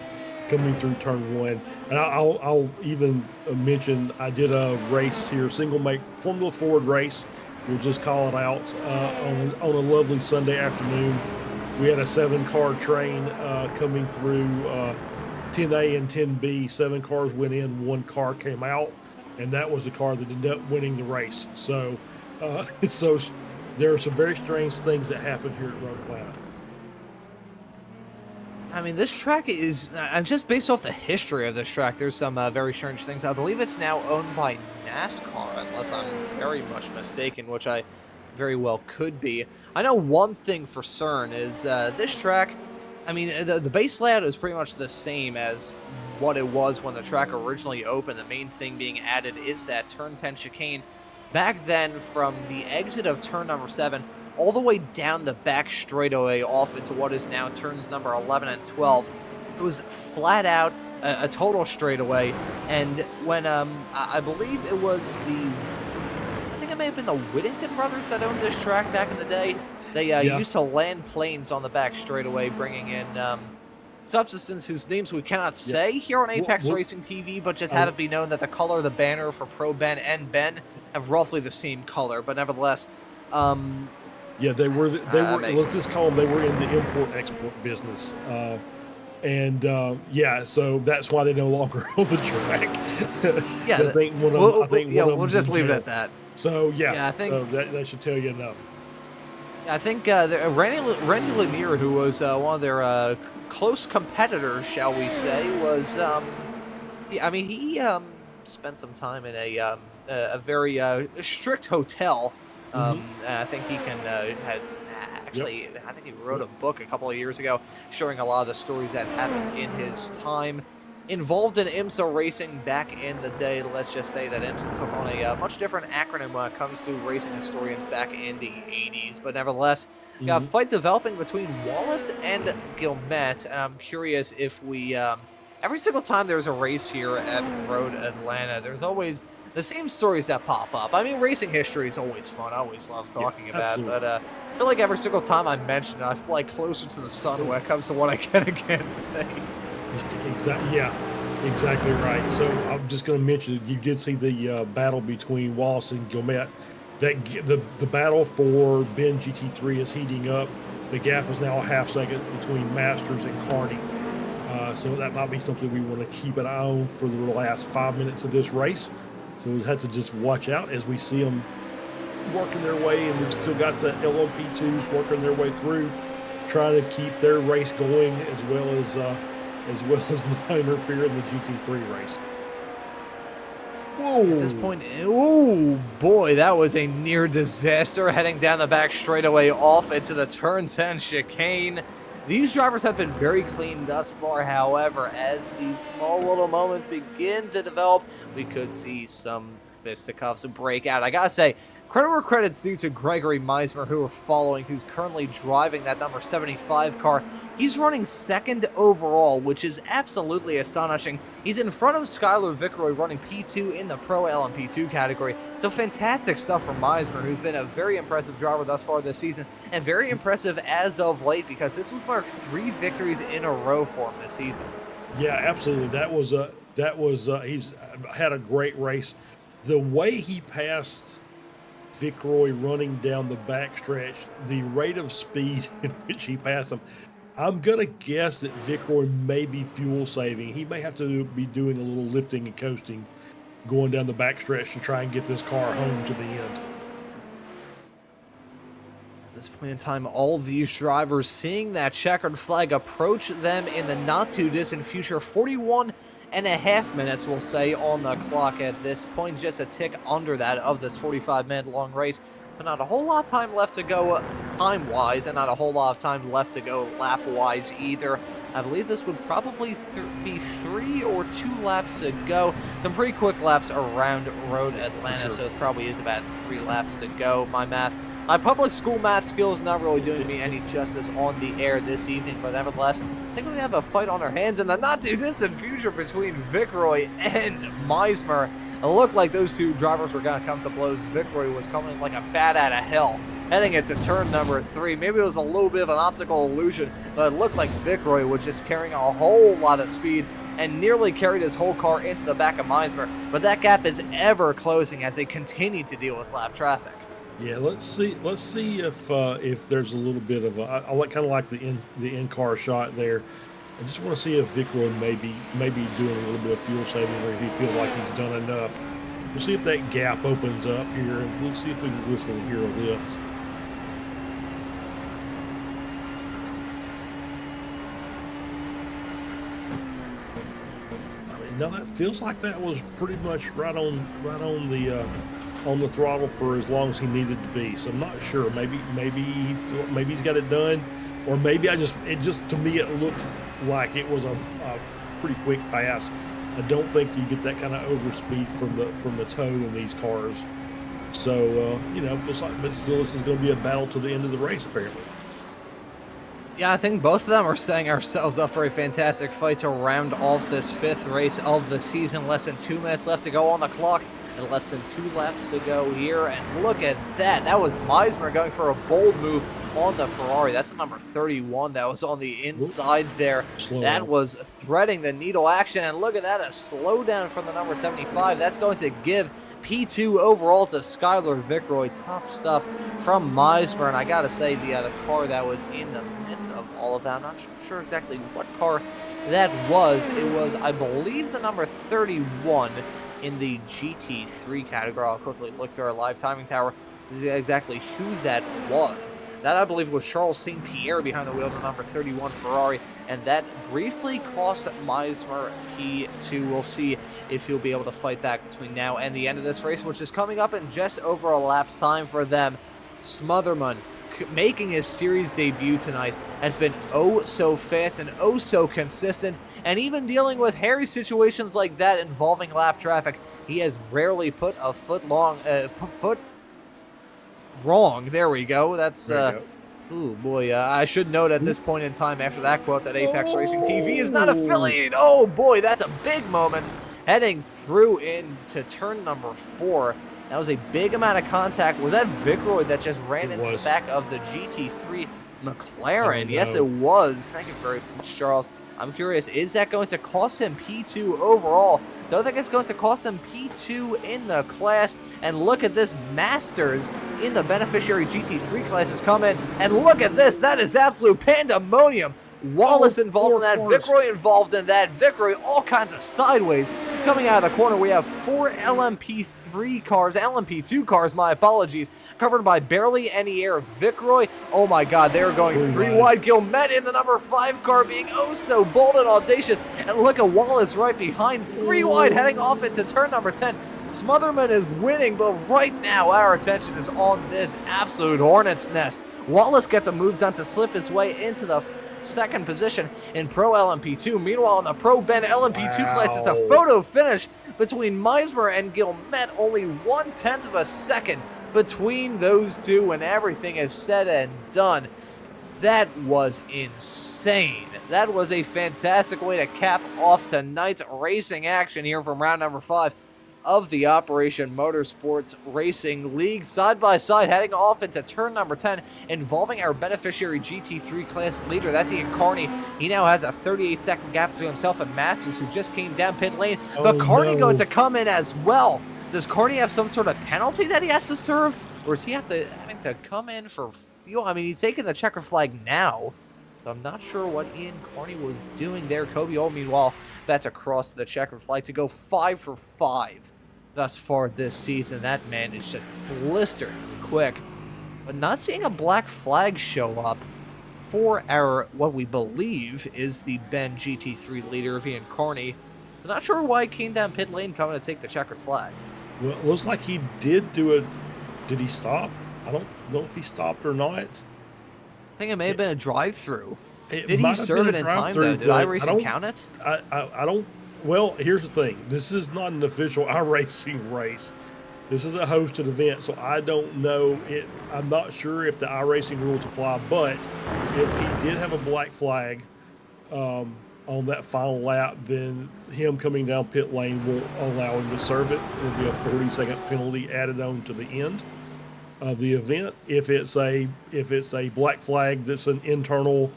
through turn 1. And I'll even mention I did a race here, single make Formula Ford race. We'll just call it out on a lovely Sunday afternoon. We had a 7-car train coming through 10A and 10B. 7 cars went in, 1 car came out, and that was the car that ended up winning the race. So, so there are some very strange things that happen here at Road Atlanta. I mean, this track is, just based off the history of this track, there's some very strange things. I believe it's now owned by NASCAR, unless I'm very much mistaken, which I very well could be. I know one thing for certain is this track, I mean, the base layout is pretty much the same as what it was when the track originally opened. The main thing being added is that turn 10 chicane. Back then, from the exit of turn number 7 all the way down the back straightaway off into what is now turns number 11 and 12, it was flat out a total straightaway. And when I believe it was I think it may have been the Whittington brothers that owned this track back in the day. They used to land planes on the back straightaway, bringing in substances whose names we cannot say here on Apex Racing TV, but just have it be known that the color of the banner for Pro Ben and Ben have roughly the same color. But nevertheless, yeah, they were. Let's just call them. They were in the import-export business, so that's why they no longer own the track. Yeah, we'll just leave it at that. So I think so that should tell you enough. I think Randy Lanier, who was one of their close competitors, shall we say, was he spent some time in a very strict hotel. I think he I think he wrote a book a couple of years ago showing a lot of the stories that happened in his time involved in IMSA racing back in the day. Let's just say that IMSA took on a much different acronym when it comes to racing historians back in the 80s. But nevertheless, we got a fight developing between Wallace and Gilmette. And I'm curious if we, every single time there's a race here at Road Atlanta, there's always the same stories that pop up. I mean, racing history is always fun. I always love talking about it. But I feel like every single time I mention it, I fly closer to the sun when it comes to what I can and can't say. Exactly right. So I'm just going to mention you did see the battle between Wallace and Gilmette. That the battle for Ben GT3 is heating up. The gap is now a half second between Masters and Carney. So that might be something we want to keep an eye on for the last 5 minutes of this race. So we'll have to just watch out as we see them working their way, and we've still got the LMP2s working their way through, trying to keep their race going as well as not interfere in the GT3 race. Whoa. At this point, oh boy, that was a near disaster, heading down the back straightaway off into the turn 10 chicane. These drivers have been very clean thus far. However, as these small little moments begin to develop, we could see some fisticuffs break out. I gotta say, credit where credit's due to Gregory Meismer, who we're following, who's currently driving that number 75 car. He's running second overall, which is absolutely astonishing. He's in front of Skylar Vickeroy, running P2 in the Pro LMP2 category. So fantastic stuff from Meismer, who's been a very impressive driver thus far this season, and very impressive as of late, because this was marked 3 victories in a row for him this season. Yeah, absolutely. He's had a great race. The way he passed Vicroy running down the backstretch, the rate of speed in which he passed him, I'm going to guess that Vicroy may be fuel saving. He may have to be doing a little lifting and coasting going down the backstretch to try and get this car home to the end. At this point in time, all of these drivers seeing that checkered flag approach them in the not too distant future. 41.5 minutes, we'll say, on the clock at this point, just a tick under that of this 45-minute long race. So not a whole lot of time left to go time-wise, and not a whole lot of time left to go lap-wise either. I believe this would probably be 3 or 2 laps to go. Some pretty quick laps around Road Atlanta, Sure. so it probably is about 3 laps to go. My public school math skills not really doing me any justice on the air this evening, but nevertheless, I think we have a fight on our hands in the not-too-distant future between Vicroy and Meismer. It looked like those two drivers were going to come to blows. Vicroy was coming like a bat out of hell, heading into turn number 3. Maybe it was a little bit of an optical illusion, but it looked like Vicroy was just carrying a whole lot of speed and nearly carried his whole car into the back of Meismer. But that gap is ever closing as they continue to deal with lap traffic. Yeah, let's see if there's a little bit of I kind of like the in-car shot there. I just want to see if Vicroy may be doing a little bit of fuel saving, or if he feels like he's done enough. We'll see if that gap opens up here, and we'll see if we can listen to hear a lift. I mean, now that feels like that was pretty much right on the throttle for as long as he needed to be. So I'm not sure. Maybe he's got it done, or maybe to me it looked like it was a pretty quick pass. I don't think you get that kind of overspeed from the toe in these cars. So but still, this is going to be a battle to the end of the race apparently. Yeah, I think both of them are setting ourselves up for a fantastic fight to round off this 5th race of the season. Less than 2 minutes left to go on the clock, and less than 2 laps to go here. And look at that. That was Meismer going for a bold move on the Ferrari. That's the number 31 that was on the inside there. That was threading the needle action. And look at that, a slowdown from the number 75. That's going to give P2 overall to Skylar Vicroy. Tough stuff from Meismer. And I got to say, the car that was in the midst of all of that, I'm not sure exactly what car that was. It was, I believe, the number 31 in the GT3 category. I'll quickly look through our live timing tower to see exactly who that was. That, I believe, was Charles St. Pierre behind the wheel of the number 31 Ferrari, and that briefly cost Meismer P2. We'll see if he'll be able to fight back between now and the end of this race, which is coming up in just over a lap's time for them. Smotherman, making his series debut tonight, has been oh so fast and oh so consistent, and even dealing with hairy situations like that involving lap traffic, he has rarely put a foot wrong. There we go. That's oh boy. I should note at this point in time, after that quote, that Apex Racing TV is not affiliated. Oh boy, that's a big moment. Heading through into turn number 4. That was a big amount of contact. Was that Vicroy that just ran into the back of the GT3 McLaren? Yes, it was. Thank you very much, Charles. I'm curious, is that going to cost him P2 overall? Don't think it's going to cost him P2 in the class. And look at this, Masters in the beneficiary GT3 class has come in. And look at this, that is absolute pandemonium. Wallace involved in that, of course. Vicroy involved in that, Vicroy all kinds of sideways. Coming out of the corner, we have 4 LMP3 cars, LMP2 cars, my apologies, covered by barely any air. Vicroy, oh my god, they are going 3 wide. Gilmet in the number 5 car being oh so bold and audacious. And look at Wallace right behind, 3 wide, heading off into turn number 10. Smotherman is winning, but right now our attention is on this absolute hornet's nest. Wallace gets a move done to slip his way into the second position in Pro LMP2. Meanwhile, in the Pro Ben LMP2 class, it's a photo finish between Meismer and Gilmet. Only 1/10 of a second between those two when everything is said and done. That was insane. That was a fantastic way to cap off tonight's racing action here from round number 5 of the Operation Motorsports Racing League. Side by side, heading off into turn number 10, involving our beneficiary GT3 class leader. That's Ian Carney. He now has a 38-second gap between himself and Masters, who just came down pit lane. But Carney going to come in as well. Does Carney have some sort of penalty that he has to serve? Or is he having to come in for fuel? I mean, he's taking the checker flag now. So I'm not sure what Ian Carney was doing there. Kobe, meanwhile, that's across the checker flag to go 5 for 5 thus far this season. That man is just blistered quick. But not seeing a black flag show up for our, what we believe is the Ben GT3 leader, Ian Carney. I'm not sure why he came down pit lane coming to take the checkered flag. Well, it looks like he did do it. Did he stop? I don't know if he stopped or not. I think it may have been a drive-through. Did he serve it in time, though? Did iRacing count it? I don't. Well, here's the thing. This is not an official iRacing race. This is a hosted event, so I don't know it. I'm not sure if the iRacing rules apply, but if he did have a black flag on that final lap, then him coming down pit lane will allow him to serve it. It'll be a 30-second penalty added on to the end of the event. If it's a black flag that's an internal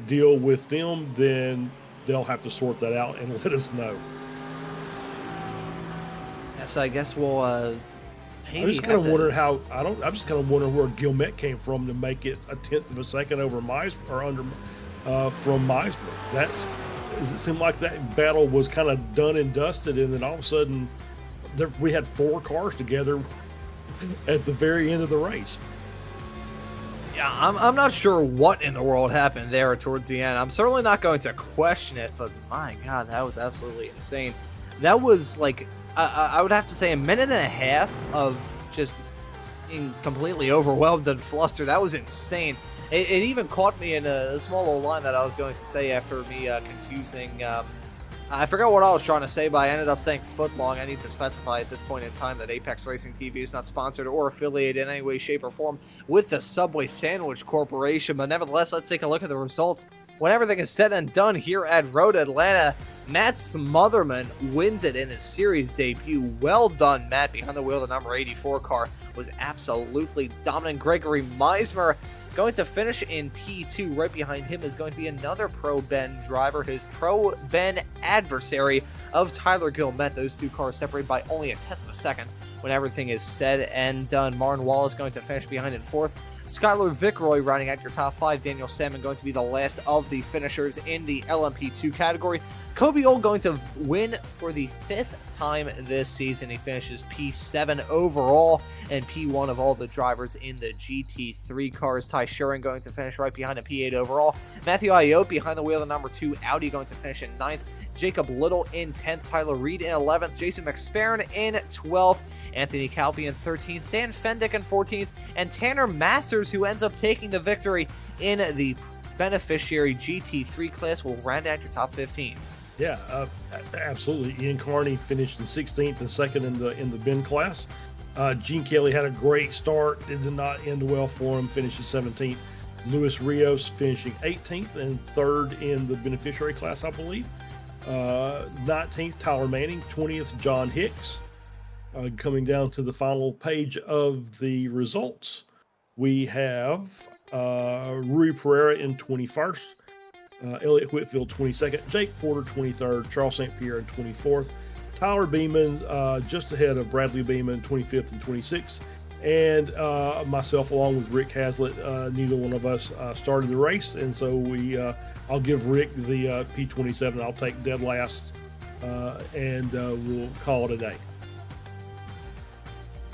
deal with them, then they'll have to sort that out and let us know. Yeah, so I guess we'll I'm just kind of wondering I'm just kind of wondering where Gilmet came from to make it a 1/10 of a second over Meismer or under from Meismer. It seemed like that battle was kind of done and dusted, and then all of a sudden we had 4 cars together at the very end of the race. Yeah, I'm not sure what in the world happened there towards the end. I'm certainly not going to question it, but my God, that was absolutely insane. That was like, I would have to say, a minute and a half of just being completely overwhelmed and flustered. That was insane. It even caught me in a small little line that I was going to say after me confusing. I forgot what I was trying to say, but I ended up saying footlong. I need to specify at this point in time that Apex Racing TV is not sponsored or affiliated in any way, shape, or form with the Subway Sandwich Corporation. But nevertheless, let's take a look at the results. When everything is said and done here at Road Atlanta, Matt Smotherman wins it in his series debut. Well done, Matt. Behind the wheel, the number 84 car was absolutely dominant. Gregory Meismer going to finish in P2. Right behind him is going to be another Pro Ben driver, his Pro Ben adversary of Tyler Gilmet. Those 2 cars separated by only a 1/10 of a second when everything is said and done. Martin Wallace going to finish behind in 4th. Skylar Vicroy rounding out your top 5. Daniel Salmon going to be the last of the finishers in the LMP2 category. Kobe Old going to win for the 5th time this season. He finishes P7 overall and P1 of all the drivers in the GT3 cars. Ty Shuren going to finish right behind a P8 overall. Matthew Ayotte behind the wheel of the number 2 Audi going to finish in 9th. Jacob Little in 10th, Tyler Reed in 11th, Jason McSparron in 12th, Anthony Calvi in 13th, Dan Fendick in 14th, and Tanner Masters, who ends up taking the victory in the beneficiary GT3 class, will round out your top 15. Yeah, absolutely. Ian Carney finished in 16th and second in the Ben class. Gene Kelly had a great start. It did not end well for him, finishing 17th. Luis Rios finishing 18th and 3rd in the beneficiary class, I believe. 19th, Tyler Manning. 20th, John Hicks. Coming down to the final page of the results, we have Rui Pereira in 21st, Elliot Whitfield 22nd, Jake Porter 23rd, Charles St. Pierre in 24th, Tyler Beeman just ahead of Bradley Beeman 25th and 26th, and myself along with Rick Hazlitt, neither one of us started the race, and so I'll give Rick the P27. I'll take dead last, and we'll call it a day.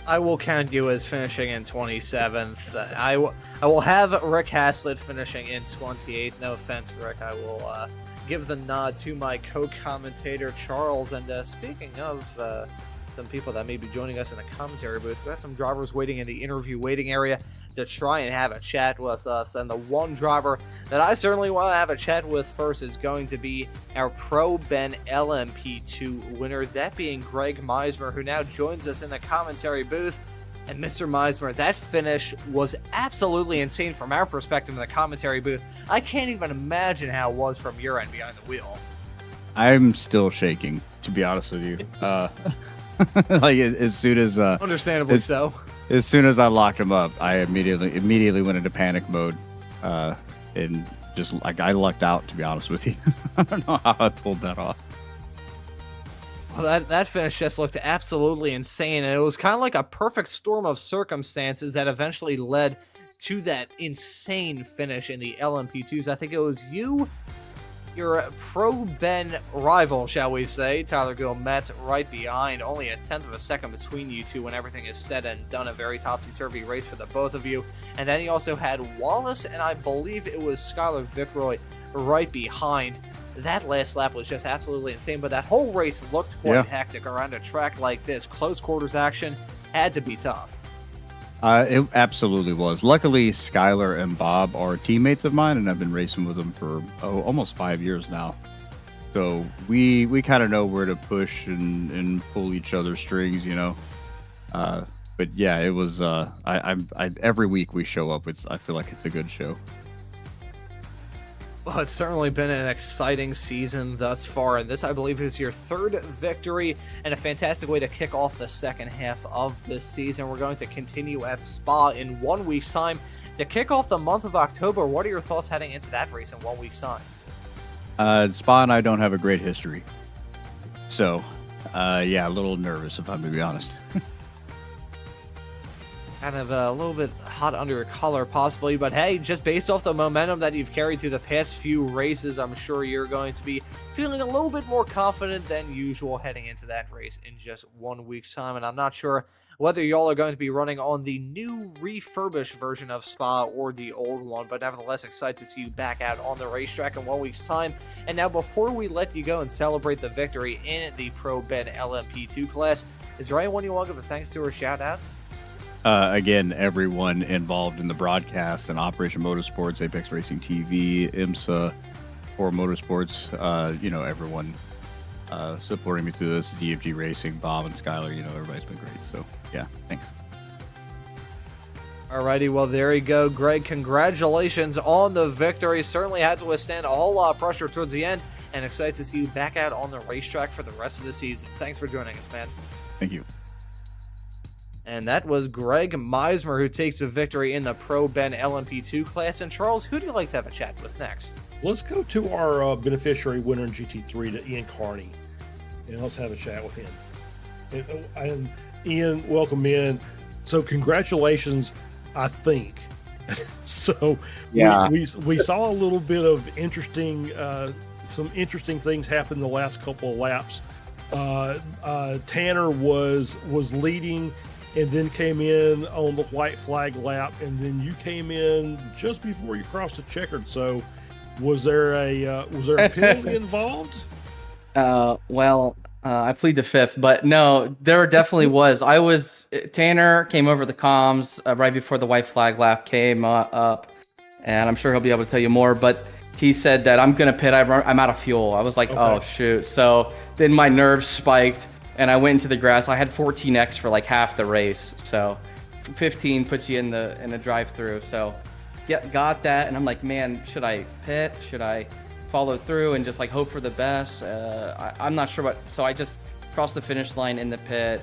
I will count you as finishing in 27th. I will have Rick Haslett finishing in 28th. No offense, Rick. I will give the nod to my co-commentator, Charles. And speaking of some people that may be joining us in the commentary booth, we got some drivers waiting in the interview waiting area to try and have a chat with us. And the one driver that I certainly want to have a chat with first is going to be our Pro Ben LMP2 winner, that being Greg Meismer, who now joins us in the commentary booth. And Mr. Meismer, that finish was absolutely insane from our perspective in the commentary booth. I can't even imagine how it was from your end behind the wheel. I'm still shaking, to be honest with you. Like as soon as understandably so. As soon as I locked him up, I immediately went into panic mode, and just like I lucked out, to be honest with you. I don't know how I pulled that off. Well, that finish just looked absolutely insane, and it was kind of like a perfect storm of circumstances that eventually led to that insane finish in the LMP2s. I think it was you, your Pro Ben rival, shall we say, Tyler Gilmet, right behind, only a tenth of a second between you two when everything is said and done. A very topsy-turvy race for the both of you. And then he also had Wallace, and I believe it was Skylar Vickroy right behind. That last lap was just absolutely insane, but that whole race looked quite hectic around a track like this. Close quarters action had to be tough. It absolutely was. Luckily, Skylar and Bob are teammates of mine, and I've been racing with them for almost 5 years now. So we kind of know where to push and pull each other's strings, you know. But yeah, it was. Every week we show up. I feel like it's a good show. Well, it's certainly been an exciting season thus far, and this, I believe, is your third victory and a fantastic way to kick off the second half of this season. We're going to continue at Spa in 1 week's time to kick off the month of October. What are your thoughts heading into that race in 1 week's time? Spa and I don't have a great history, so yeah, a little nervous if I'm to be honest. Kind of a little bit hot under your collar, possibly, but hey, just based off the momentum that you've carried through the past few races, I'm sure you're going to be feeling a little bit more confident than usual heading into that race in just 1 week's time. And I'm not sure whether y'all are going to be running on the new refurbished version of Spa or the old one, but nevertheless excited to see you back out on the racetrack in 1 week's time. And now, before we let you go and celebrate the victory in the Pro Ben LMP2 class, is there anyone you want to give a thanks to or shout out? Again, everyone involved in the broadcast and Operation Motorsports, Apex Racing TV, IMSA, or Motorsports, everyone supporting me through this, DFG Racing, Bob and Skylar, everybody's been great. So, yeah, thanks. Alrighty, well, there you go. Greg, congratulations on the victory. Certainly had to withstand a whole lot of pressure towards the end, and excited to see you back out on the racetrack for the rest of the season. Thanks for joining us, man. Thank you. And that was Greg Meismer, who takes a victory in the Pro Ben LMP2 class. And Charles, who do you like to have a chat with next? Let's go to our beneficiary winner in GT3, to Ian Carney, and let's have a chat with him. And Ian, welcome in. So congratulations, I think. So yeah, we saw a little bit of some interesting things happen the last couple of laps. Tanner was leading, and then came in on the white flag lap, and then you came in just before you crossed the checkered. So, was there a penalty involved? I plead the fifth, but no, there definitely was. Tanner came over the comms right before the white flag lap came up, and I'm sure he'll be able to tell you more. But he said that I'm gonna pit. I'm out of fuel. I was like, okay. Oh shoot! So then my nerves spiked, and I went into the grass. I had 14x for like half the race, so 15 puts you in the drive-through. So got that, and I'm like, man, should I pit? Should I follow through and just like hope for the best? I'm not sure what. So I just crossed the finish line in the pit,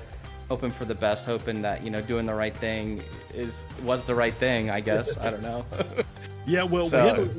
hoping for the best, hoping that doing the right thing was the right thing. I guess I don't know. Yeah, well, So-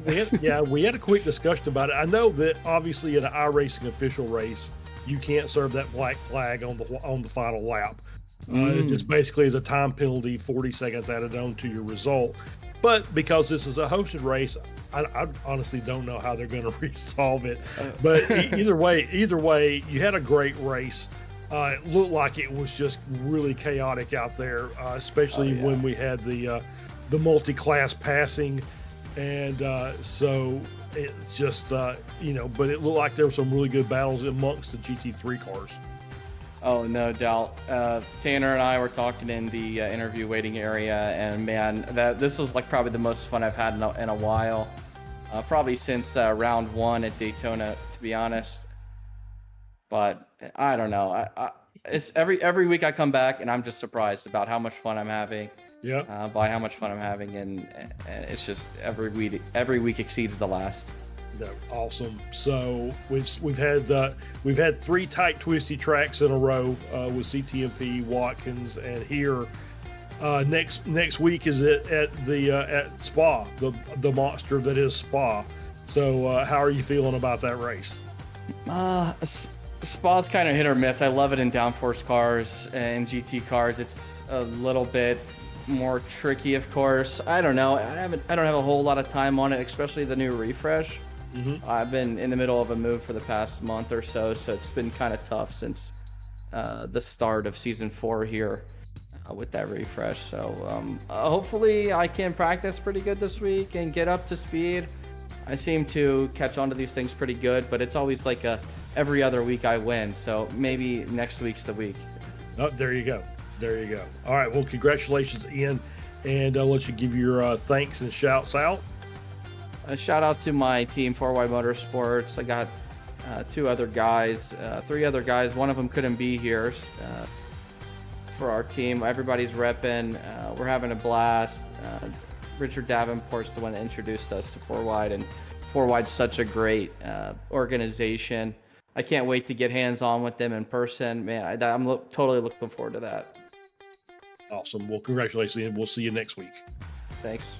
we had a quick discussion about it. I know that obviously in an iRacing official race, you can't serve that black flag on the final lap. It just basically is a time penalty, 40 seconds added on to your result. But because this is a hosted race, I honestly don't know how they're going to resolve it. But either way, you had a great race. It looked like it was just really chaotic out there, especially when we had the multi-class passing, and so it just but it looked like there were some really good battles amongst the GT3 cars. Oh, no doubt. Tanner and I were talking in the interview waiting area, and man, this was like probably the most fun I've had in a while. Probably since round 1 at Daytona, to be honest. But I don't know. It's every week I come back and I'm just surprised about how much fun I'm having. Yeah. By how much fun I'm having, and it's just every week exceeds the last. Yeah, awesome. So we've had 3 tight, twisty tracks in a row with CTMP, Watkins, and here. Next week is at Spa, the monster that is Spa. So how are you feeling about that race? Spa's kind of hit or miss. I love it in downforce cars and GT cars. It's a little bit more tricky, of course. I don't know. I don't have a whole lot of time on it, especially the new refresh. Mm-hmm. I've been in the middle of a move for the past month or so it's been kind of tough since the start of season 4 here with that refresh. So hopefully I can practice pretty good this week and get up to speed. I seem to catch on to these things pretty good, but it's always like every other week I win. So maybe next week's the week. Oh, there you go. All right. Well, congratulations, Ian. And I'll let you give your thanks and shouts out. A shout out to my team, 4Y Motorsports. I got 3 other guys. One of them couldn't be here for our team. Everybody's repping. We're having a blast. Richard Davenport's the one that introduced us to 4Y, and 4Y's such a great organization. I can't wait to get hands-on with them in person. Man, I'm totally looking forward to that. Awesome. Well, congratulations, Ian. We'll see you next week. Thanks.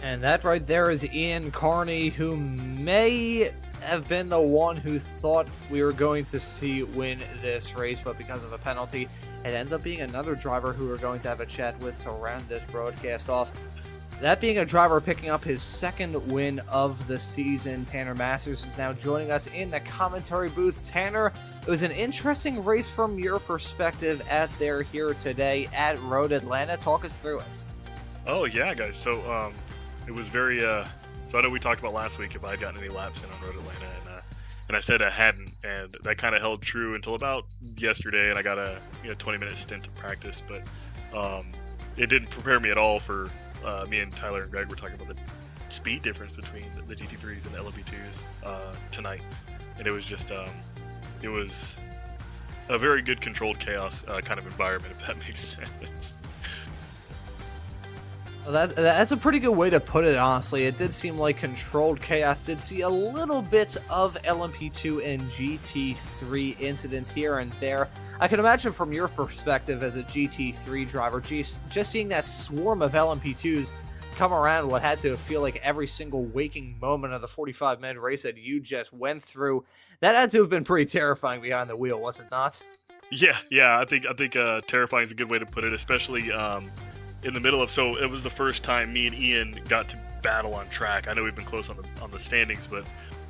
And that right there is Ian Carney, who may have been the one who thought we were going to see win this race, but because of a penalty, it ends up being another driver who we're going to have a chat with to round this broadcast off. That being a driver picking up his 2nd win of the season. Tanner Masters is now joining us in the commentary booth. Tanner, it was an interesting race from your perspective here today at Road Atlanta. Talk us through it. Oh yeah, guys. So it was very so I know we talked about last week if I had gotten any laps in on Road Atlanta, and I said I hadn't, and that kind of held true until about yesterday, and I got a 20-minute stint of practice, but it didn't prepare me at all for me and Tyler and Greg were talking about the speed difference between the GT3s and the LMP2s tonight, and it was just it was a very good controlled chaos kind of environment, if that makes sense. Well, that's a pretty good way to put it, honestly. It did seem like controlled chaos. Did see a little bit of LMP2 and GT3 incidents here and there. I can imagine from your perspective as a GT3 driver, just seeing that swarm of LMP2s come around what had to feel like every single waking moment of the 45-minute race that you just went through, that had to have been pretty terrifying behind the wheel, was it not? Yeah. I think terrifying is a good way to put it, especially in the middle of, so it was the first time me and Ian got to battle on track. I know we've been close on the standings, but it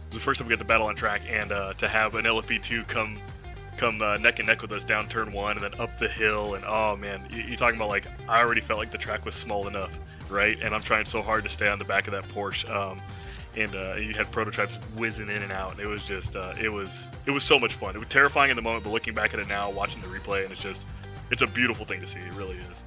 was the first time we got to battle on track, and to have an LMP2 come neck and neck with us down turn 1 and then up the hill, and oh man, you're talking about, like, I already felt like the track was small enough, right? And I'm trying so hard to stay on the back of that Porsche, and you had prototypes whizzing in and out, and it was just it was so much fun. It was terrifying in the moment, but looking back at it now, watching the replay, and it's a beautiful thing to see. It really is.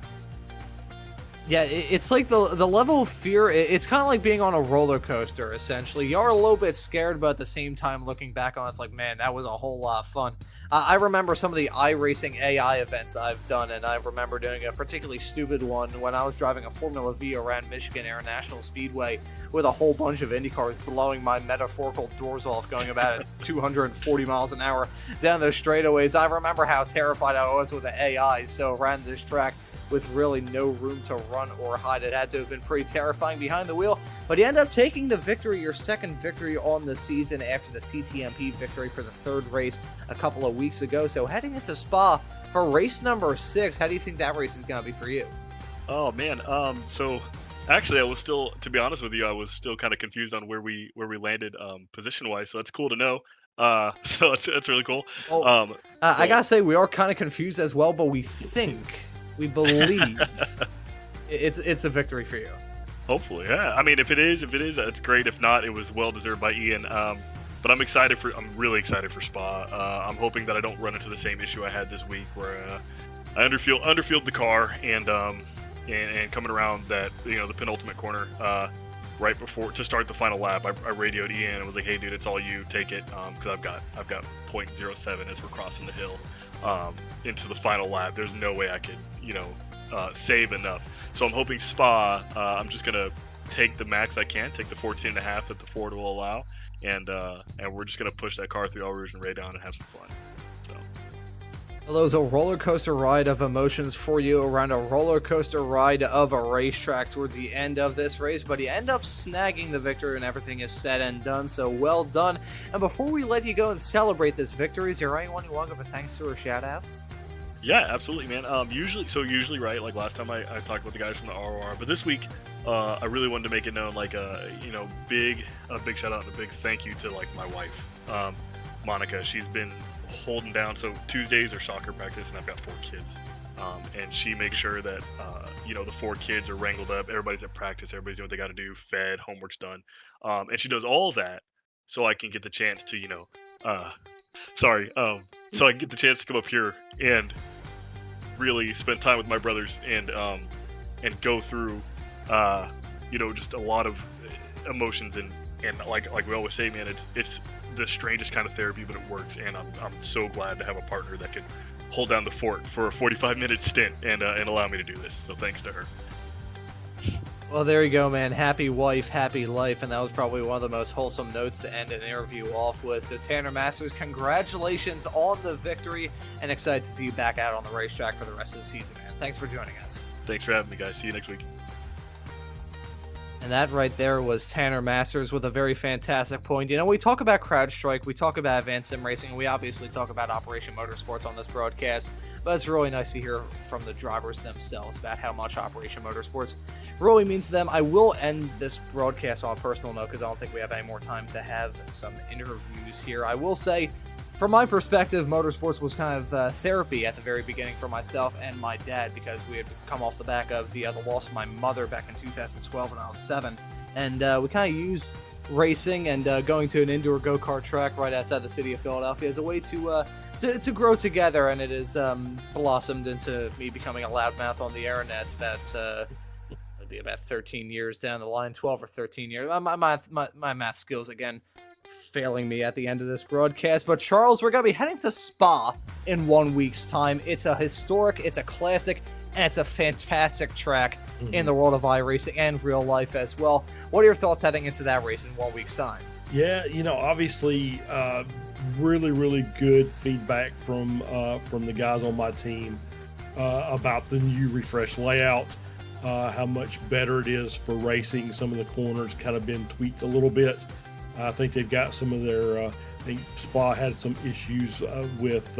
Yeah, it's like the level of fear, it's kind of like being on a roller coaster, essentially. You're a little bit scared, but at the same time, looking back on it, it's like, man, that was a whole lot of fun. I remember some of the iRacing AI events I've done, and I remember doing a particularly stupid one when I was driving a Formula V around Michigan International Speedway with a whole bunch of Indy cars blowing my metaphorical doors off, going about at 240 miles an hour down those straightaways. I remember how terrified I was with the AI, so around this track, with really no room to run or hide. It had to have been pretty terrifying behind the wheel, but you end up taking the victory, your second victory on the season after the CTMP victory for the third race a couple of weeks ago. So heading into Spa for race number 6, how do you think that race is going to be for you? Oh man, so actually I was still, to be honest with you, I was still kind of confused on where we landed position wise, so that's cool to know. So that's really cool. I gotta say, we are kind of confused as well, but we believe it's a victory for you. Hopefully, yeah. I mean, if it is, that's great. If not, it was well deserved by Ian. But I'm really excited for Spa. I'm hoping that I don't run into the same issue I had this week, where I underfield the car and coming around that, the penultimate corner. Right before to start the final lap, I radioed Ian and was like, "Hey, dude, it's all you. Take it, because I've got 0.07 as we're crossing the hill into the final lap. There's no way I could, save enough. So I'm hoping Spa. I'm just gonna take the max I can, take the 14.5 that the Ford will allow, and we're just gonna push that car through El Rouge and Ray down and have some fun. So." Well, it was a roller coaster ride of emotions for you around a roller coaster ride of a racetrack towards the end of this race, but you end up snagging the victory and everything is said and done, so well done. And before we let you go and celebrate this victory, is there anyone you want to give a thanks to or shout outs? Yeah, absolutely, man. Usually, right, like last time I talked about the guys from the ROR, but this week, I really wanted to make it known, like, a big shout out and a big thank you to, like, my wife, Monica. She's been holding down. So Tuesdays are soccer practice, and I've got 4 kids, and she makes sure that the 4 kids are wrangled up, everybody's at practice, everybody's doing what they got to do, fed, homework's done, and she does all that so I can get the chance to so I can get the chance to come up here and really spend time with my brothers and go through just a lot of emotions, and like we always say, man, it's the strangest kind of therapy, but it works, and I'm so glad to have a partner that can hold down the fort for a 45-minute stint and allow me to do this. So thanks to her. Well, there you go, man. Happy wife, happy life, and that was probably one of the most wholesome notes to end an interview off with. So Tanner Masters, congratulations on the victory, and excited to see you back out on the racetrack for the rest of the season, man. Thanks for joining us. Thanks for having me, guys. See you next week. And that right there was Tanner Masters with a very fantastic point. We talk about CrowdStrike, we talk about Advanced Sim Racing, and we obviously talk about Operation Motorsports on this broadcast, but it's really nice to hear from the drivers themselves about how much Operation Motorsports really means to them. I will end this broadcast on a personal note because I don't think we have any more time to have some interviews here. I will say, from my perspective, motorsports was kind of therapy at the very beginning for myself and my dad, because we had come off the back of the loss of my mother back in 2012 when I was 7, and we kind of used racing and going to an indoor go-kart track right outside the city of Philadelphia as a way to grow together, and it has blossomed into me becoming a loudmouth on the air, and that's it'll be about 13 years down the line, 12 or 13 years. My math skills, again, failing me at the end of this broadcast. But Charles, we're going to be heading to Spa in 1 week's time. It's a historic, it's a classic, and it's a fantastic track in the world of iRacing and real life as well. What are your thoughts heading into that race in 1 week's time? Yeah, obviously, really, really good feedback from the guys on my team about the new refreshed layout, how much better it is for racing. Some of the corners kind of been tweaked a little bit. I think they've got some of their, I think Spa had some issues with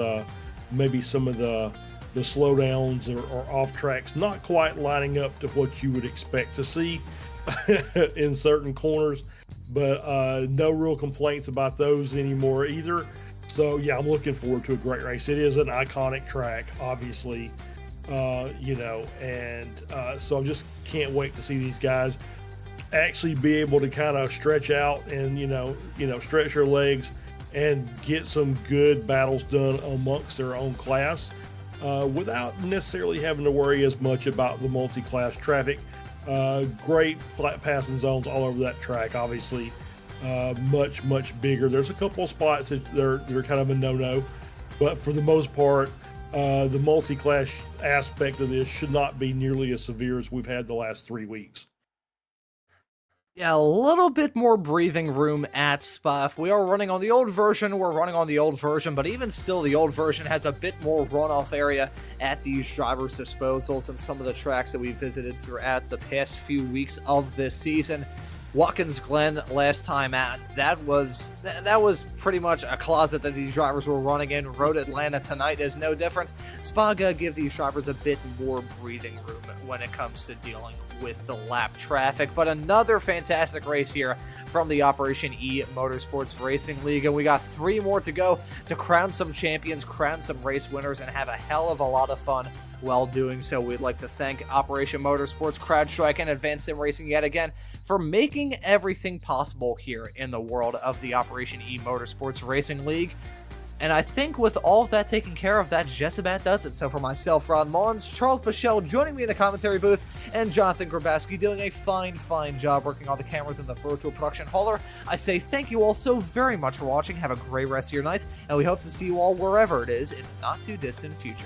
maybe some of the slowdowns or off tracks not quite lining up to what you would expect to see in certain corners, but no real complaints about those anymore either. So yeah, I'm looking forward to a great race. It is an iconic track, obviously, and so I just can't wait to see these guys actually be able to kind of stretch out and stretch their legs and get some good battles done amongst their own class without necessarily having to worry as much about the multi-class traffic. Great passing zones all over that track, obviously. Much bigger. There's a couple of spots that they're kind of a no-no, but for the most part, the multi-class aspect of this should not be nearly as severe as we've had the last 3 weeks. Yeah, a little bit more breathing room at Spa. If we are running on the old version, we're running on the old version, but even still, the old version has a bit more runoff area at these drivers' disposals than some of the tracks that we visited throughout the past few weeks of this season. Watkins Glen last time out, that was pretty much a closet that these drivers were running in. Road Atlanta tonight is no different. Spa give these drivers a bit more breathing room when it comes to dealing with the lap traffic. But another fantastic race here from the Operation eMotorsports Racing League, and we got 3 more to go to crown some champions, crown some race winners, and have a hell of a lot of fun while doing so. We'd like to thank Operation Motorsports, CrowdStrike, and Advanced Sim Racing yet again for making everything possible here in the world of the Operation eMotorsports Racing League. And I think with all of that taken care of, that just about does it. So for myself, Ron Mullins, Charles Bichelle joining me in the commentary booth, and Jonathan Grabowski doing a fine job working on the cameras in the virtual production hauler, I say thank you all so very much for watching. Have a great rest of your night, and we hope to see you all wherever it is in the not too distant future.